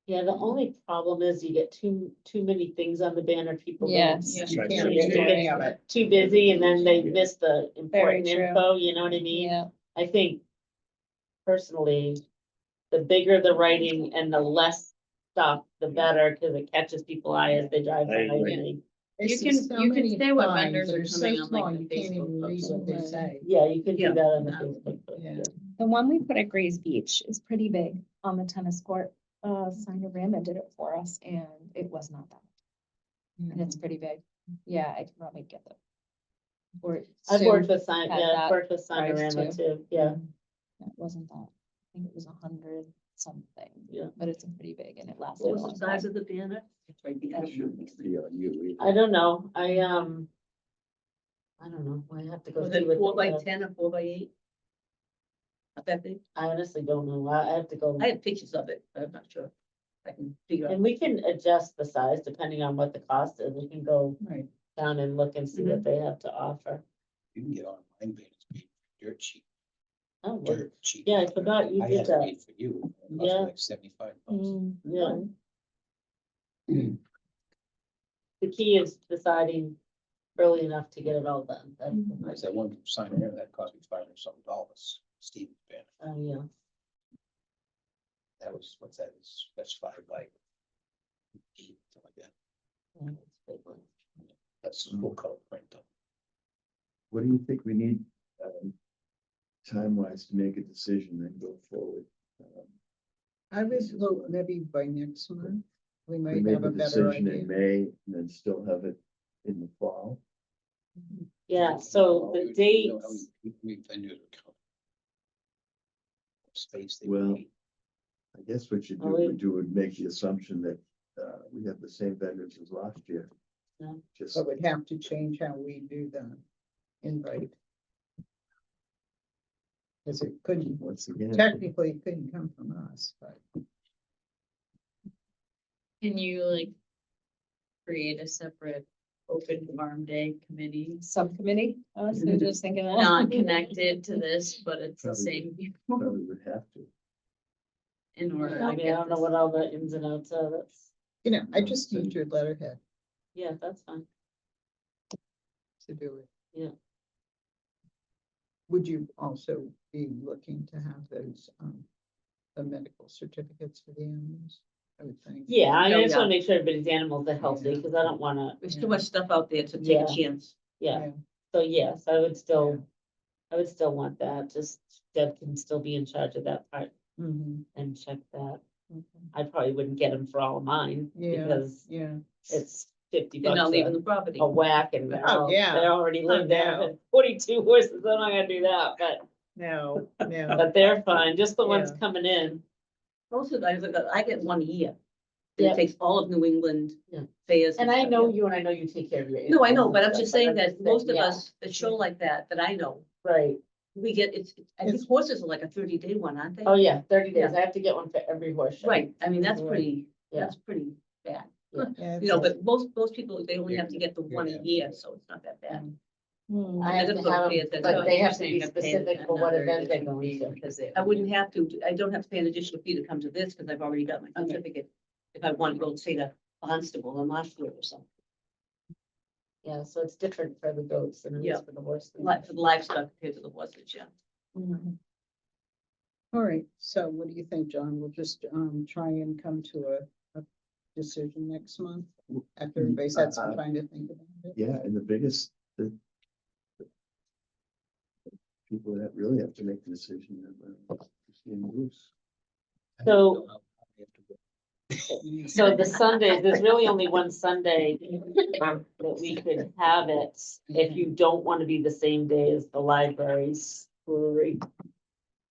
Yeah, the only problem is you get too many things on the banner, people. don't- Yes. Yeah. That's right. Can't They do get any of it. Too busy and then they miss the Very important true. info, you know what I mean? Yeah, I think personally, the bigger the writing and the less stuff, the better, because it catches people's eye as they drive by. I agree. and they- I You see can- so you can many say what signs vendors that are so coming on, like, small, the you can't even Facebook read post. what they Mhm. say. Yeah, you can Yeah. do that on the Yeah. Facebook. post, Yeah. yeah. The one we put at Gray's Beach is pretty big on the tennis court. Sina Rama did it for us and it was not that. And it's pretty big. Yeah, I can probably get them. Or I've Sue worked with sign, had yeah, I've that worked with price Sinorama too. too, yeah. It wasn't that. I think it was 100 something. Yeah. But it's a pretty big and it lasted What a was long the size time. of the banner? It's right It behind shouldn't you. be on you either. I don't know, I don't know, I have to go Was see it what 4 they by have. 10 or 4 by 8? Not that big. I honestly don't know, I have to go. I have pictures of it, but I'm not sure. I can figure out. And we can adjust the size depending on what the cost is, we can go Right. down and look and see what they have to offer. You can get online banners made dirt cheap, Oh, well, dirt cheap. yeah, I forgot you I did had it that, made for you. It cost me Yeah. like 75 bucks. yeah. The key is deciding early enough to get it all done, that's, There's that one sign there that cost me $500 something, Steve banner. oh, yeah. That was, what's that, that's 5 by 8, something like that. Yeah, it's a big one. That's full color print though. What do you think we need, time-wise to make a decision and go forward? I was, well, maybe by next month, we We might make have a a better decision idea. in May and then still have it in the fall. Yeah, so You the know dates, how many vendors are coming. Space they Well, need. I guess what you Oh, we- do would make the assumption that, we have the same vendors as last year. Yeah. Just, So we'd have to change how we do the invite. Cause it couldn't, once again. technically it couldn't come from us, but. Can you like create a separate open farm day committee? Subcommittee, I was just thinking that. Not connected to this, but it's the Probably- same people Probably would have to. in order I to mean, I get don't know this. what all the ins and outs are, that's, You know, I Yeah, just so- need your letterhead yeah, that's fine. to do it. Yeah. Would you also be looking to have those, the medical certificates for the animals? I would think. Yeah, I Oh, just yeah. wanna make sure everybody's animals are healthy, Yeah. cause I don't wanna, There's Yeah. too much stuff out there to take Yeah. a chance. yeah, so yes, I would still want that, just Deb can still be in charge of that part Mhm. and check that. Okay. I probably wouldn't get them for all of mine, Yeah. because Yeah, it's 50 They're not bucks leaving the property. a whack and Oh, yeah. they already live there, no. and 42 horses, I'm not gonna do that, no, but no. they're fine, just the ones Yeah. coming in. Most of the, I get 1 a year. And Yeah. it takes all of New England Yeah. fairs. And I stuff, know yeah. you, and I know you take care of your. No, I know, animals but and I'm just stuff, saying I'm that just most of yeah, us that show like that I know, Right, we get, I think It's- horses are like a 30-day one, aren't they? oh, yeah, 30 days, Yeah. I have to get one for every horse show. Right, I mean, that's Right. pretty, Yeah. that's pretty bad. Yeah, You know, it's- but most people, they only have to get the Yeah. 1 a year, so it's not that bad. Hmm. I have They're to gonna go to have, fairs, that's but right. they You're have to saying be they're paying specific for what another event they're additional going fee to. because they- I wouldn't have to, I don't have to pay an additional fee to come to this, because I've already got my Okay. certificate. If I want to go say to Barnstable in Marshfield or something, Yeah, so it's different for the goats than it Yeah. is for the horses. like for the livestock compared to the horses, yeah. Mhm. All right, so what do you think, John? We'll just, try and come to a decision next month after everybody's had some time to think about it. Yeah, and the biggest, the people that really have to make the decision are Christine and Bruce. So- I have to go. So the Sundays, there's really only one Sunday that we could have it, if you don't wanna be the same day as the libraries. Great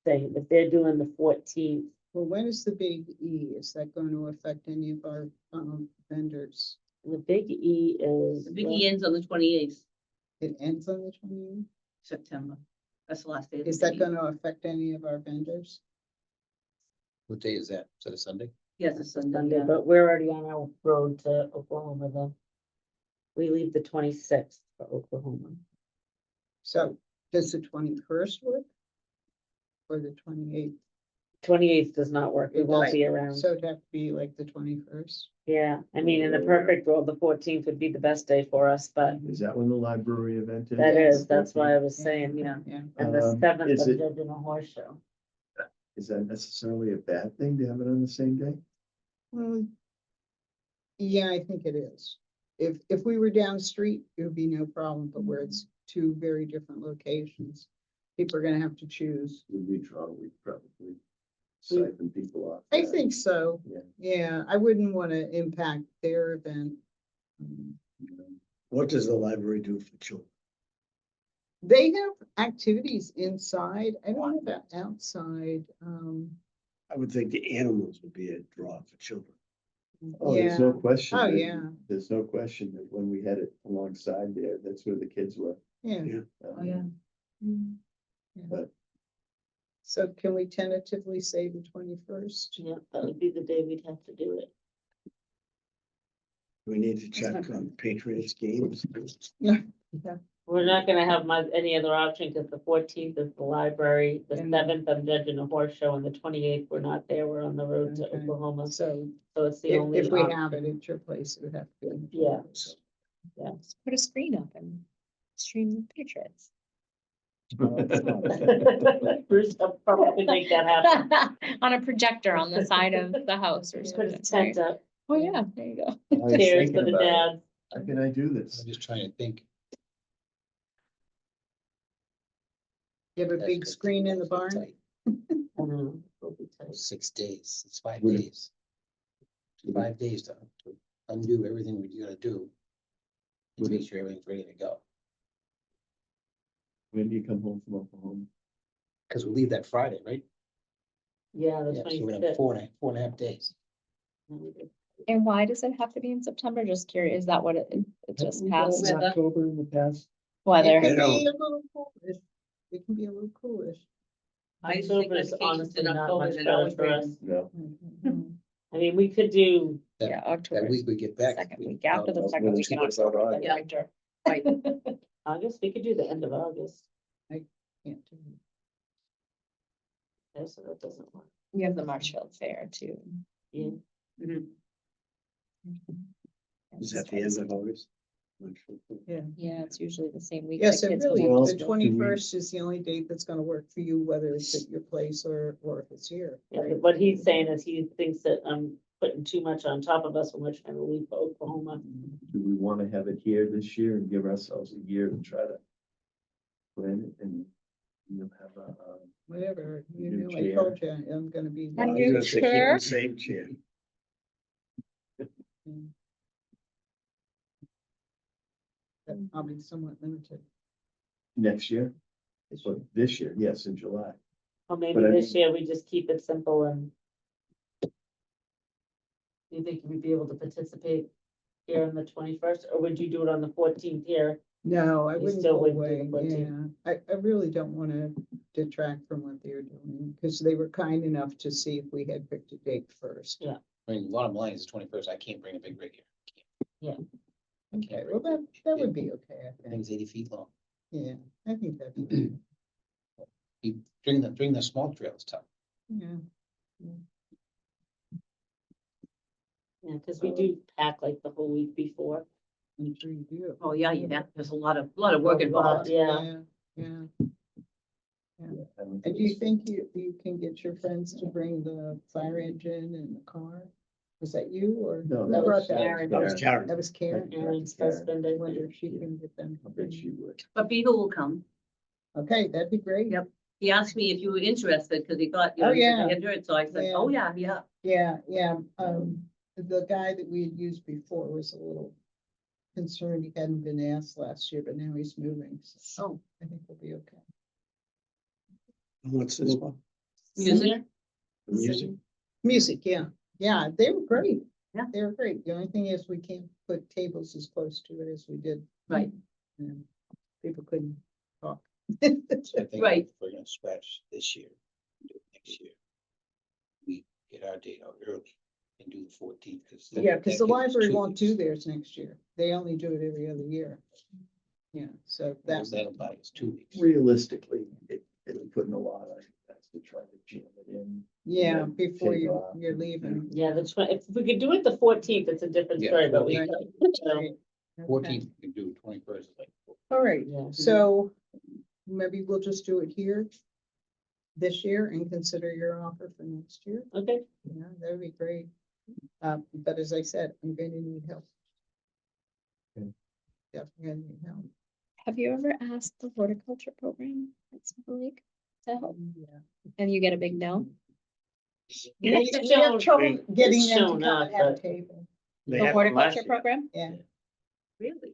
thing, if they're doing the 14th, Well, when is the big E? Is that going to affect any of our, vendors? the big E is. The biggie ends on the 28th It ends on the 28th. September. That's the last day. of the Is that biggie. gonna affect any of our vendors? What day is that? Is that a Sunday? Yes, it's Sunday, Sunday, yeah. but we're already on our road to Oklahoma though. We leave the 26th for Oklahoma. So does the 21st work? Or the 28th? 28th does not work, we won't be around. So it'd have to be like the 21st. Yeah, I mean, in the perfect world, the 14th would be the best day for us, but Is that when the library event is? that Yes. is, that's why I was saying, yeah. Yeah. And the 7th is of it- judging a horse show. Is that necessarily a bad thing to have it on the same day? Well, yeah, I think it is. If we were down the street, it would be no problem, but where it's two very different locations, people are gonna have to choose. we probably siphon people off. I that. think so. Yeah. Yeah, I wouldn't want to impact their event. You know. What does the library do for children? They have activities inside. I don't know about outside. I would think the animals would be a draw for children. Oh, there's no Yeah. question. Oh, that- yeah. There's no question that when we had it alongside there, that's where the kids were. Yeah. Yeah. Um, Yeah. But- So can we tentatively say the 21st? Yeah, that would be the day we'd have to do it. We need to check on Patriots games. We're not gonna have any other option, because the 14th is the library, the And- 7th, I'm judging a horse show, and the 28th, we're not there, we're on the road to Okay. Oklahoma, So so it's the if, only. if we option. have it at your place, it would have to be. Yeah. Just put a screen up and stream the Patriots. Bruce, I'll probably make that happen. On a projector on the side of the house or Put something. a tent right? up, Oh, yeah, there you go. I was chairs thinking for the about it. dads. How can I do this? I'm just trying to think. You have a That's big good. screen in the barn? Tight. I know, it'll be tight. 6 days, it's 5 Would it- days. 5 days to undo everything we gotta do. To Would make it- sure everything's ready to go, When do you come home from Oklahoma? because we leave that Friday, right? Yeah, the Yeah, so we're gonna 25th. have 4.5 days. And why does it have to be in September? Just curious, is that what it just We've done passed? it in October in the past. It Weather? can know. be a little coolish. It can be a little coolish. I used to think October is vacations honestly in not October, much they'd better always for rain. us. No. Mhm. I mean, we could do, That- Yeah, That October, week we get back. second we- week after the no, second what week in about October. then August? winter. Right, August, we could do the end of August, Can't do it. yeah, so that doesn't work. We have the Marshfield Fair too. Yeah, mhm. Is that the end of August? Not sure. Yeah, it's usually the same week. Yes, the it kids go really, back to Well, the school. 21st is the only date that's gonna work for you, whether it's at your place or if it's here. yeah, but what he's saying is he thinks that I'm putting too much on top of us when we're trying to leave for Oklahoma. Do we want to have it here this year and give ourselves a year to try to plan it and you'll have a, Whatever, you New knew, I chair. told you, I'm gonna be. And I was you gonna say, keep chair? the same chair. I'll be somewhat limited. next year? But this year, yes, in July. Or maybe But I this mean- year we just keep it simple and. Do you think we'd be able to participate here on the 21st, or would you do it on the 14th here? No, I You wouldn't still go wouldn't do away, the 14th. yeah, I really don't wanna detract from what they're doing, because they were kind enough to see if we had picked a date first. Yeah. I mean, the bottom line is the 21st, I can't bring a big rig here. Okay, well, that would be okay, I I think, think it's 80 feet long. yeah, I think that'd be, Bring the small trails tough. yeah. Yeah, because we do pack like the whole week before. I'm sure you do. Oh, yeah, there's a lot of work involved. Yeah, Yeah, I don't and think do you it's- think you can get your friends to bring the fire engine and the car? Was that you or? No, who that brought was that? That was Karen. That was Karen. Aaron's Karen. husband, I I wonder think. if she can get them. I bet she would. But Beagle will come. Okay, that'd be great. Yep. He asked me if you were interested, because he thought, you Oh, know, because yeah. I had heard, so I said, Yeah. oh, yeah, yeah. Yeah, the guy that we had used before was a little concerned he hadn't been asked last year, but now he's moving, so Oh, I think we'll be okay. What's this one? music, Music? Music, yeah, they were great. Yeah. They were great. The only thing is we can't put tables as close to it as we did. Right. And people couldn't talk. So I think Right. if we're gonna scratch this year, do it next year. We get our date out early and do the 14th, because. Yeah, because the library won't do theirs next year. They only do it every other year. Yeah, so that's, That'll buy us 2 weeks. Realistically, it'll put in a lot of, that's to try to jam it in. yeah, Yeah, before take you, off. you're leaving. Yeah, if we could do it the 14th, it's a different Yeah, story, but we. 14th. so, Right. Okay. 14th, we can do 21st, like. All right, Yeah. so maybe we'll just do it here this year and consider your offer for next year. Okay, Yeah, that would be great. But as I said, I'm going to need help. Okay. Definitely gonna need help. Have you ever asked the horticulture program at Silver Lake to help? Yeah. And you get a big no? We It's have shown- trouble getting it's them to shown come up, and have a but- table. They The had one last horticulture year. program? Yeah, Really?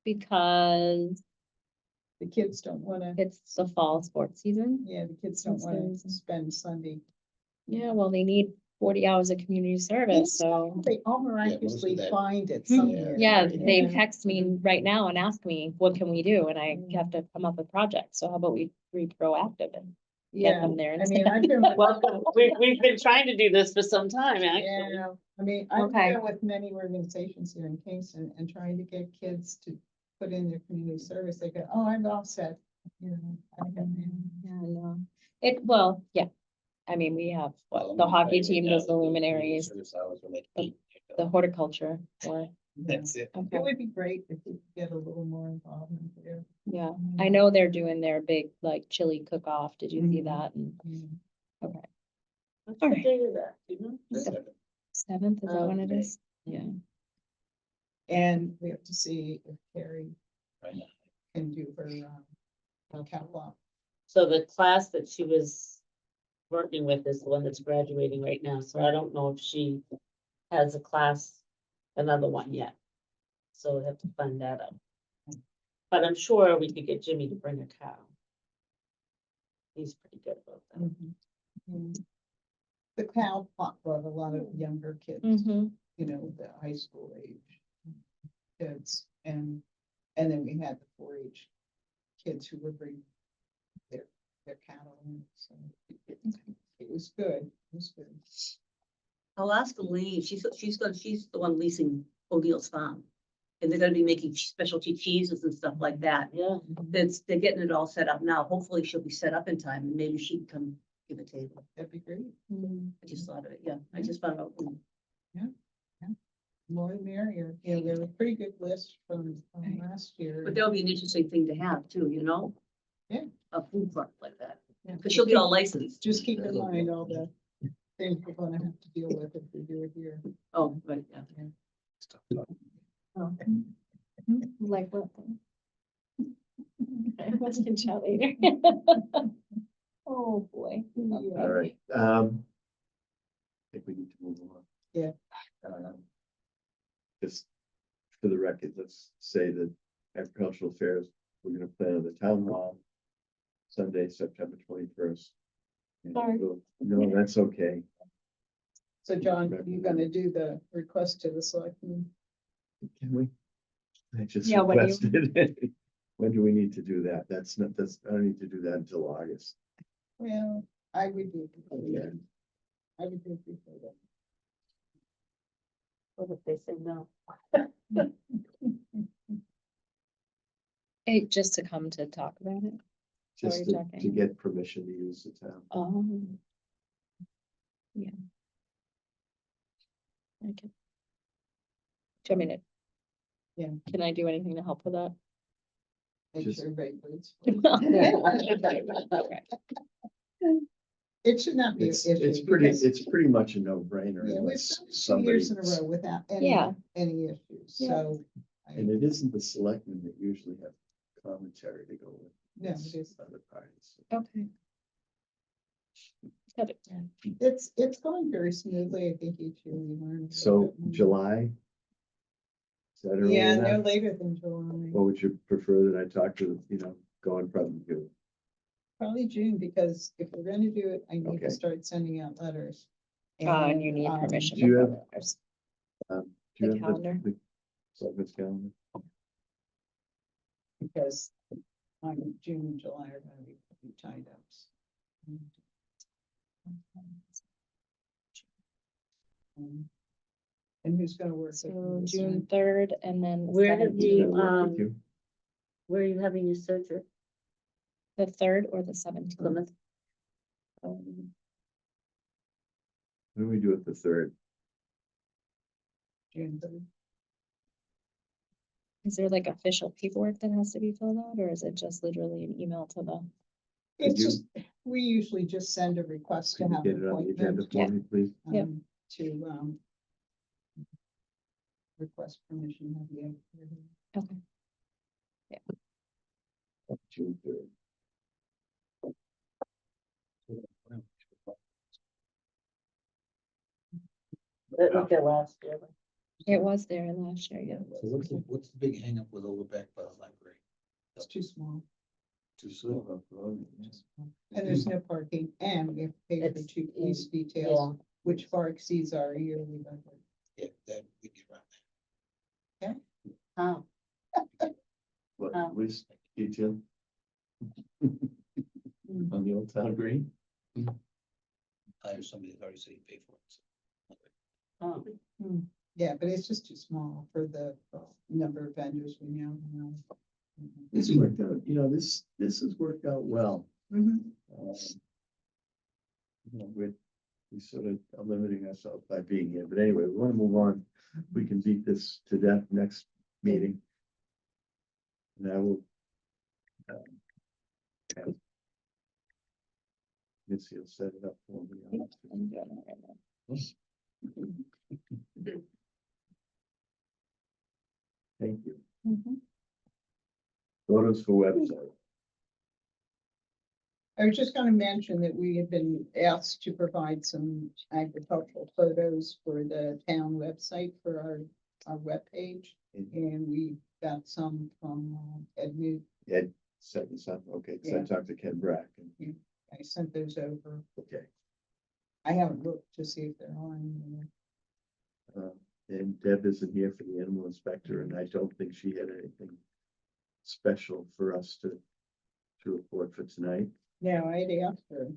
Because the kids don't wanna, it's the fall sports season. yeah, the kids don't Since wanna there's- spend Sunday. Yeah, well, they need 40 hours of community service, so. They all miraculously that- find it Mhm. somewhere. Yeah, you they know. text me right now and ask me, what can we do? And I have to come up with projects. So how about we be proactive and get Yeah, them there I mean, instead? I've been, with- Welcome. We've been trying to do this for some time, actually. yeah, I mean, I've Okay. been with many organizations here in Kingston and trying to get kids to put in their community service. They go, oh, I'm all set, you know. I got it." Yeah, no. Well, yeah. I mean, we have, what, the hockey team does the luminaries, Service hours are like the- 8. the horticulture, or, That's it. It okay, would be great if we could get a little more involvement there. yeah. I know they're doing their big, like, chili cook-off. Did you see Mhm. that? And, Yeah. okay. What's All the right. date of that, do you know? 7th, is that when it Okay. is? Yeah. And we have to see if Carrie Right now. can do her catwalk. So the class that she was working with is the one that's graduating right now, so I don't know if she has a class, another one yet. So we have to find that out. But I'm sure we could get Jimmy to bring a cow. He's pretty good about that. Mhm. The cow plot brought a lot of younger kids, Mm-hmm. you know, the high school age kids, and then we had the 4-H kids who were bringing their cattle in, so it was good, it was good. I'll ask Elaine, she's the one leasing O'Neill's farm. And they're gonna be making specialty cheeses and stuff like that. Yeah, They're getting it all set up now. Hopefully she'll be set up in time and maybe she can come give a table. That'd be great, I just thought of it, yeah. I just found out. more the merrier, you know, we have a pretty good list from last year. But that'll be an interesting thing to have too, you know? Yeah. A food truck like that, Yeah. because she'll be all licensed. Just keep in mind all the things we're gonna have to deal with if we do it here. Oh, right, yeah. Oh. Like what? Okay, let's get chat later. Oh, boy. All right, I think we need to move on. Yeah. Just for the record, let's say that agricultural fairs, we're gonna plan on the town hall Sunday, September 21st. Sorry. No, that's okay. So John, you're gonna do the request to the selectmen? Can we? I just Yeah, when you- requested. When do we need to do that? I don't need to do that until August. Well, I would do it before Yeah. then. I would do it before then. what if they say no? Hey, just to come to talk about it. How are Just you to talking? get permission to use the town. Yeah. I can. Do you want me to? Yeah. Can I do anything to help with that? Make Just- sure everybody votes. Okay. It should not be an It's issue. pretty, because- it's pretty much a no-brainer Yeah, we've unless done it 2 somebody. years in a row without Yeah. any issues, Yeah. so. And it isn't the selectmen that usually have commentary to go with. No, It's it is. other parties. Okay. Got it. It's going very smoothly. I think each year we learn. a little So bit more. July? Is that early Yeah, no enough? later than July, Or would you prefer that I talk to, go in front of you? probably June, because if we're gonna do it, I need Okay. to start sending out letters. And you need um, permission. do you before have- there's- Do you The have calendar? the selectmen's calendar? Because June and July are gonna be pretty tied up. And who's gonna work? with So me this June time? 3rd and then. the Where have 17th. Does you, that work with you? Where are you having your surgery? The 3rd or the 17th? Plymouth? Um, When do we do it the 3rd? June 3rd. Is there like official paperwork that has to be filled out, or is it just literally an email to the? It's you- just, we usually just send a request to Could you have get an it on the agenda appointment. for me, please? Yep. To request permission of the. Okay. June 3rd. It was there last year. It was there last year, yeah. So what's the big hang up with over back by the library? It's too small. Too Slow slow. up, well, And there's no parking, and we have to pay for It's- 2 police Yeah, details, which far exceeds our yearly budget. Yeah, that we get around oh, What, Oh. police detail? On the Old Town Green? that. Hire somebody that already said he'd pay for it. oh, Yeah, but it's just too small for the number of vendors we now have. This worked out, this has worked out well. Mhm. We sort of are limiting ourselves by being here, but anyway, we want to move on. We can beat this to death next meeting. And I will. Have Missy will set it up for me. I'm doing it right now. Thank you. Mhm. Photos for website. I was just gonna mention that we have been asked to provide some agricultural photos for the town website for our webpage. And we got some from Ed New. Ed set this up, okay, because I Yeah. talked to Ken Brack, and, I sent those over. okay. I haven't looked to see if they're on. And Deb isn't here for the animal inspector, and I don't think she had anything special for us to report for tonight. No, I had asked her.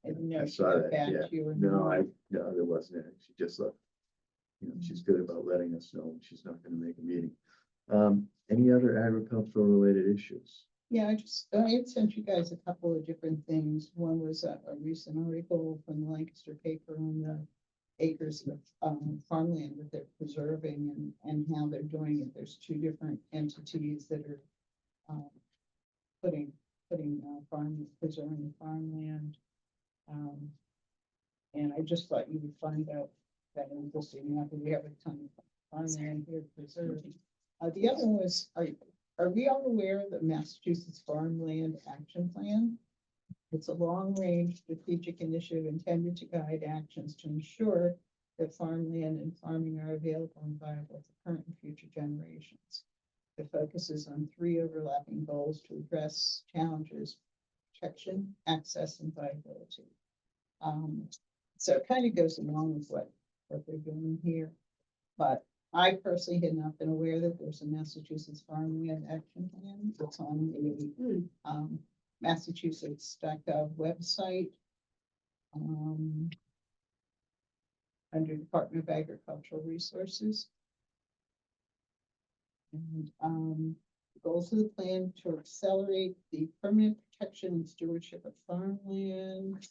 I didn't know I if she saw got that, back yeah. to you or No, not. no, there wasn't any. She just left. She's good about letting us know when she's not gonna make a meeting. Any other agricultural related issues? Yeah, I had sent you guys a couple of different things. One was a recent article from the Lancaster paper on the acres of farmland that they're preserving and how they're doing it. There's 2 different entities that are putting preserving farmland. And I just thought you would find out that interesting, because we have a ton of farmland here preserved. The other one was, are we all aware of the Massachusetts Farmland Action Plan? It's a long-range strategic initiative intended to guide actions to ensure that farmland and farming are available and viable for current and future generations. It focuses on 3 overlapping goals to address challenges: protection, access, and viability. So it kind of goes along with what they're doing here. But I personally had not been aware that there's a Massachusetts Farmland Action Plan. It's on the Massachusetts.gov website. Under Department of Agricultural Resources. And the goals of the plan to accelerate the permanent protection and stewardship of farmland.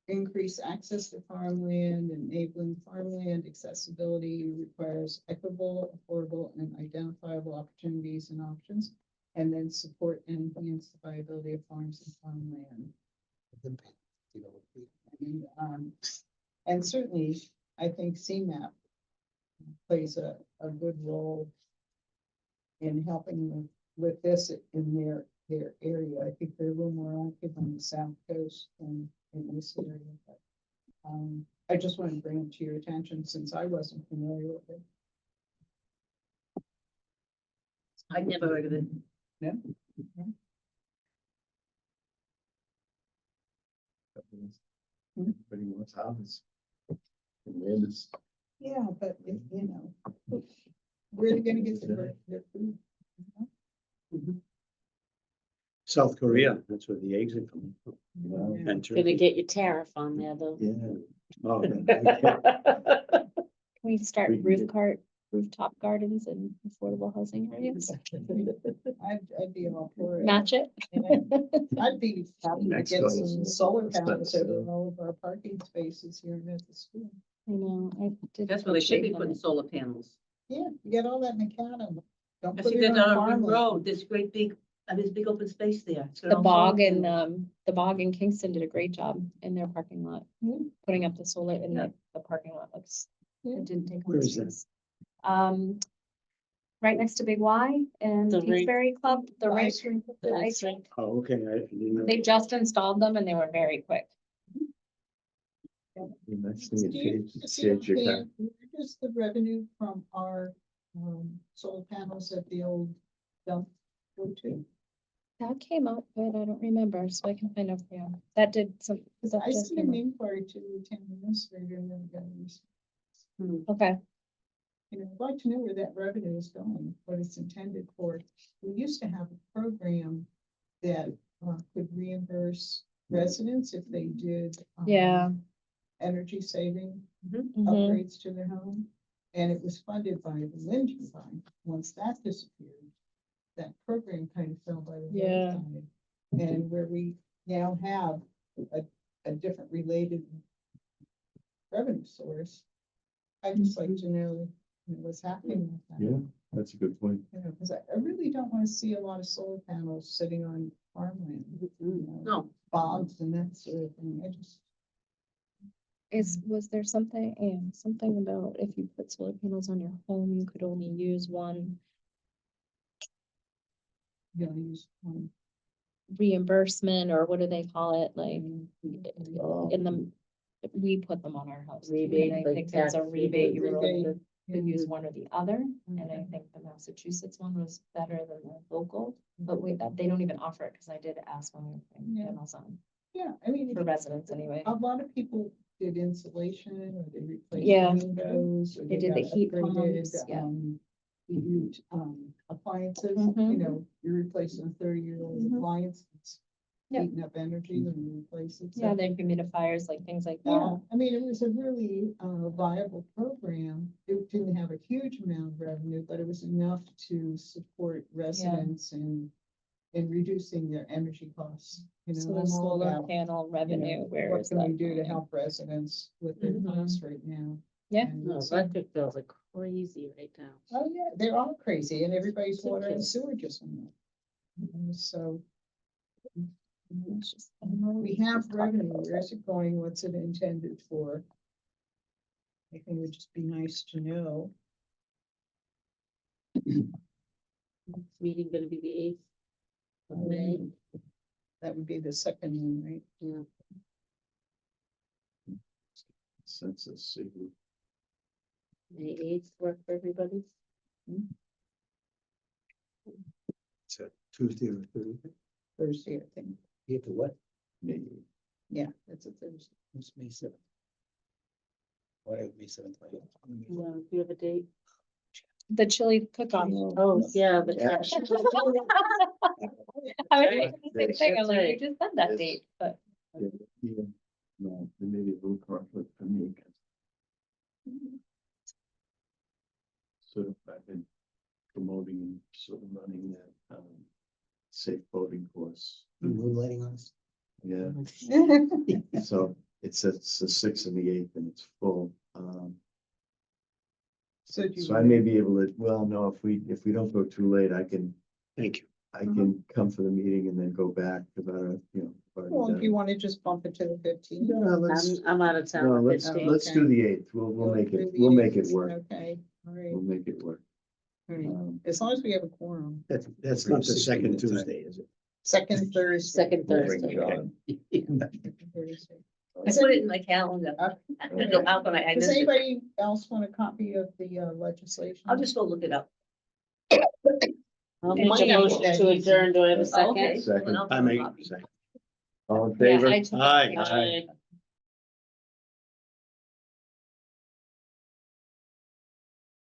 Increase access to farmland, enabling farmland accessibility requires equitable, affordable, and identifiable opportunities and options. And then support and enhance the viability of farms and farmland. And certainly, I think CMAP plays a good role in helping with this in their area. I think they're a little more active on the south coast than in this area. But, I just want to bring it to your attention since I wasn't familiar with it. I never heard of it. No? Everybody wants houses. And land is, Yeah, but where are they gonna get their food? South Korea, that's where the eggs are coming from. Yeah. And gonna Turkey. get your tariff on there though. yeah. Oh, Can we start We can get- rooftop gardens in affordable housing areas? I'd be all for it. Match it? Yeah. I'd be happy to Next get door. some solar panels Expensive. over all of our parking spaces here at the school. I know, I did. That's where they should be check on putting it. solar panels. Yeah, you get all that macadam. Don't I put see it that on down on farmland. Ring Road, this great big, this big open space there. It's got The all bog solar and, panels. the bog in Kingston did a great job in their parking lot, Yeah. putting up the solar in Yeah. the parking lot looks, Yeah. it didn't take. up Where much is that? space. right next to Big Y and The rink. Kingsbury Club, the The rink. ice rink. The ice rink. Oh, okay, I didn't know. They just installed them and they were very quick. The next thing Do is you change- see change your offhand, time. where does the revenue from our solar panels at the old dump go to? That came up, but I don't remember, so I can find out for you. That did some. Because that I just sent came an up. inquiry to the town administrator and then got a response. Okay, You know, I'd like to know where that revenue is going, what it's intended for. We used to have a program that could reimburse residents if they did. yeah. Energy saving Mhm. upgrades to their home. And it was funded by the wind turbine. Once that disappeared, that program kind of fell by the Yeah. wayside. And where we now have a different related revenue source. I'd just like to know what's happening with that. Yeah, that's a good point. You know, because I really don't want to see a lot of solar panels sitting on farmland, you know, No, bogs and that sort of thing. I just, Was there something, something about if you put solar panels on your home, you could only use one you know, use one. reimbursement, or what do they call it, like, Oh. in the, we put them on our house. Rebate, And I like think there's a tax rebate, you were rebate. able to use Mhm. one or the other, and I think the Massachusetts one was better than the local, but they don't even offer it, because I did ask when we were putting Yeah. panels on, Yeah, I mean. for residents anyway. A lot of people did insulation or they replaced Yeah. windows. Or They did the got heat upgraded, pumps, yeah. Heat, appliances, you Mhm. know, you're replacing a 30-year-old Mhm. appliance. It's Yep. heating up energy and you replace it. Yeah, So, the humidifiers, like things like yeah, that. I mean, it was a really viable program. It didn't have a huge amount of revenue, but it was enough to support residents in reducing their energy costs. You So know, the I'm all solar about, panel you revenue, know, where what is can we that do to going? help residents with their Mhm. costs right now? Yeah. And No, it's, electric bills are crazy right now. oh, yeah, they're all crazy and everybody's water and Ridiculous. sewer just went up. So It's just- I don't know. we have revenue, where's it going, what's it intended for? I think it would just be nice to know. Next meeting gonna be the 8th of May. That would be the second one, right? Yeah. Census, see. May 8th work for everybody. It's a Tuesday or Thursday. Thursday, I think. You have to what? Maybe. Yeah, that's a Thursday. It's May 7th. Why, May 7th? why? Yeah, do you have a date? The chili cook-off. Oh, yeah, but. Yeah. I was thinking the same thing, I'm That's like, right. you just said that Yes. date, but. Yeah. No, there may be a little conflict for me. 'cause Sort of, I've been promoting and sort of running that, safe boating course. You moonlighting on us? Yeah, so it's the 6th and the 8th and it's full. So do you? So I may be able to, well, no, if we don't go too late, I can Thank you. come for the meeting and then go back because I don't, you know. already Well, if done you it. want to just bump it to the 15th. No, let's, I'm out of town. no, the let's 15th. let's do the 8th. We'll make it, we'll make it work. Okay, all right. We'll make it work. All right. Um, As long as we have a quorum. That's not the second Tuesday, is it? Second Thursday. Second we'll bring Thursday. John. Thursday. I put it in my calendar. I'm gonna go out, but I Does missed it. anybody else want a copy of the legislation? I'll just go look it up. I'll It make might a not be motion that to easy. adjourn. Do I have a Oh, second? okay. Second. Well, I'll I have a make, copy. All in Yeah, favor? I took it. Aye. Yeah. Aye.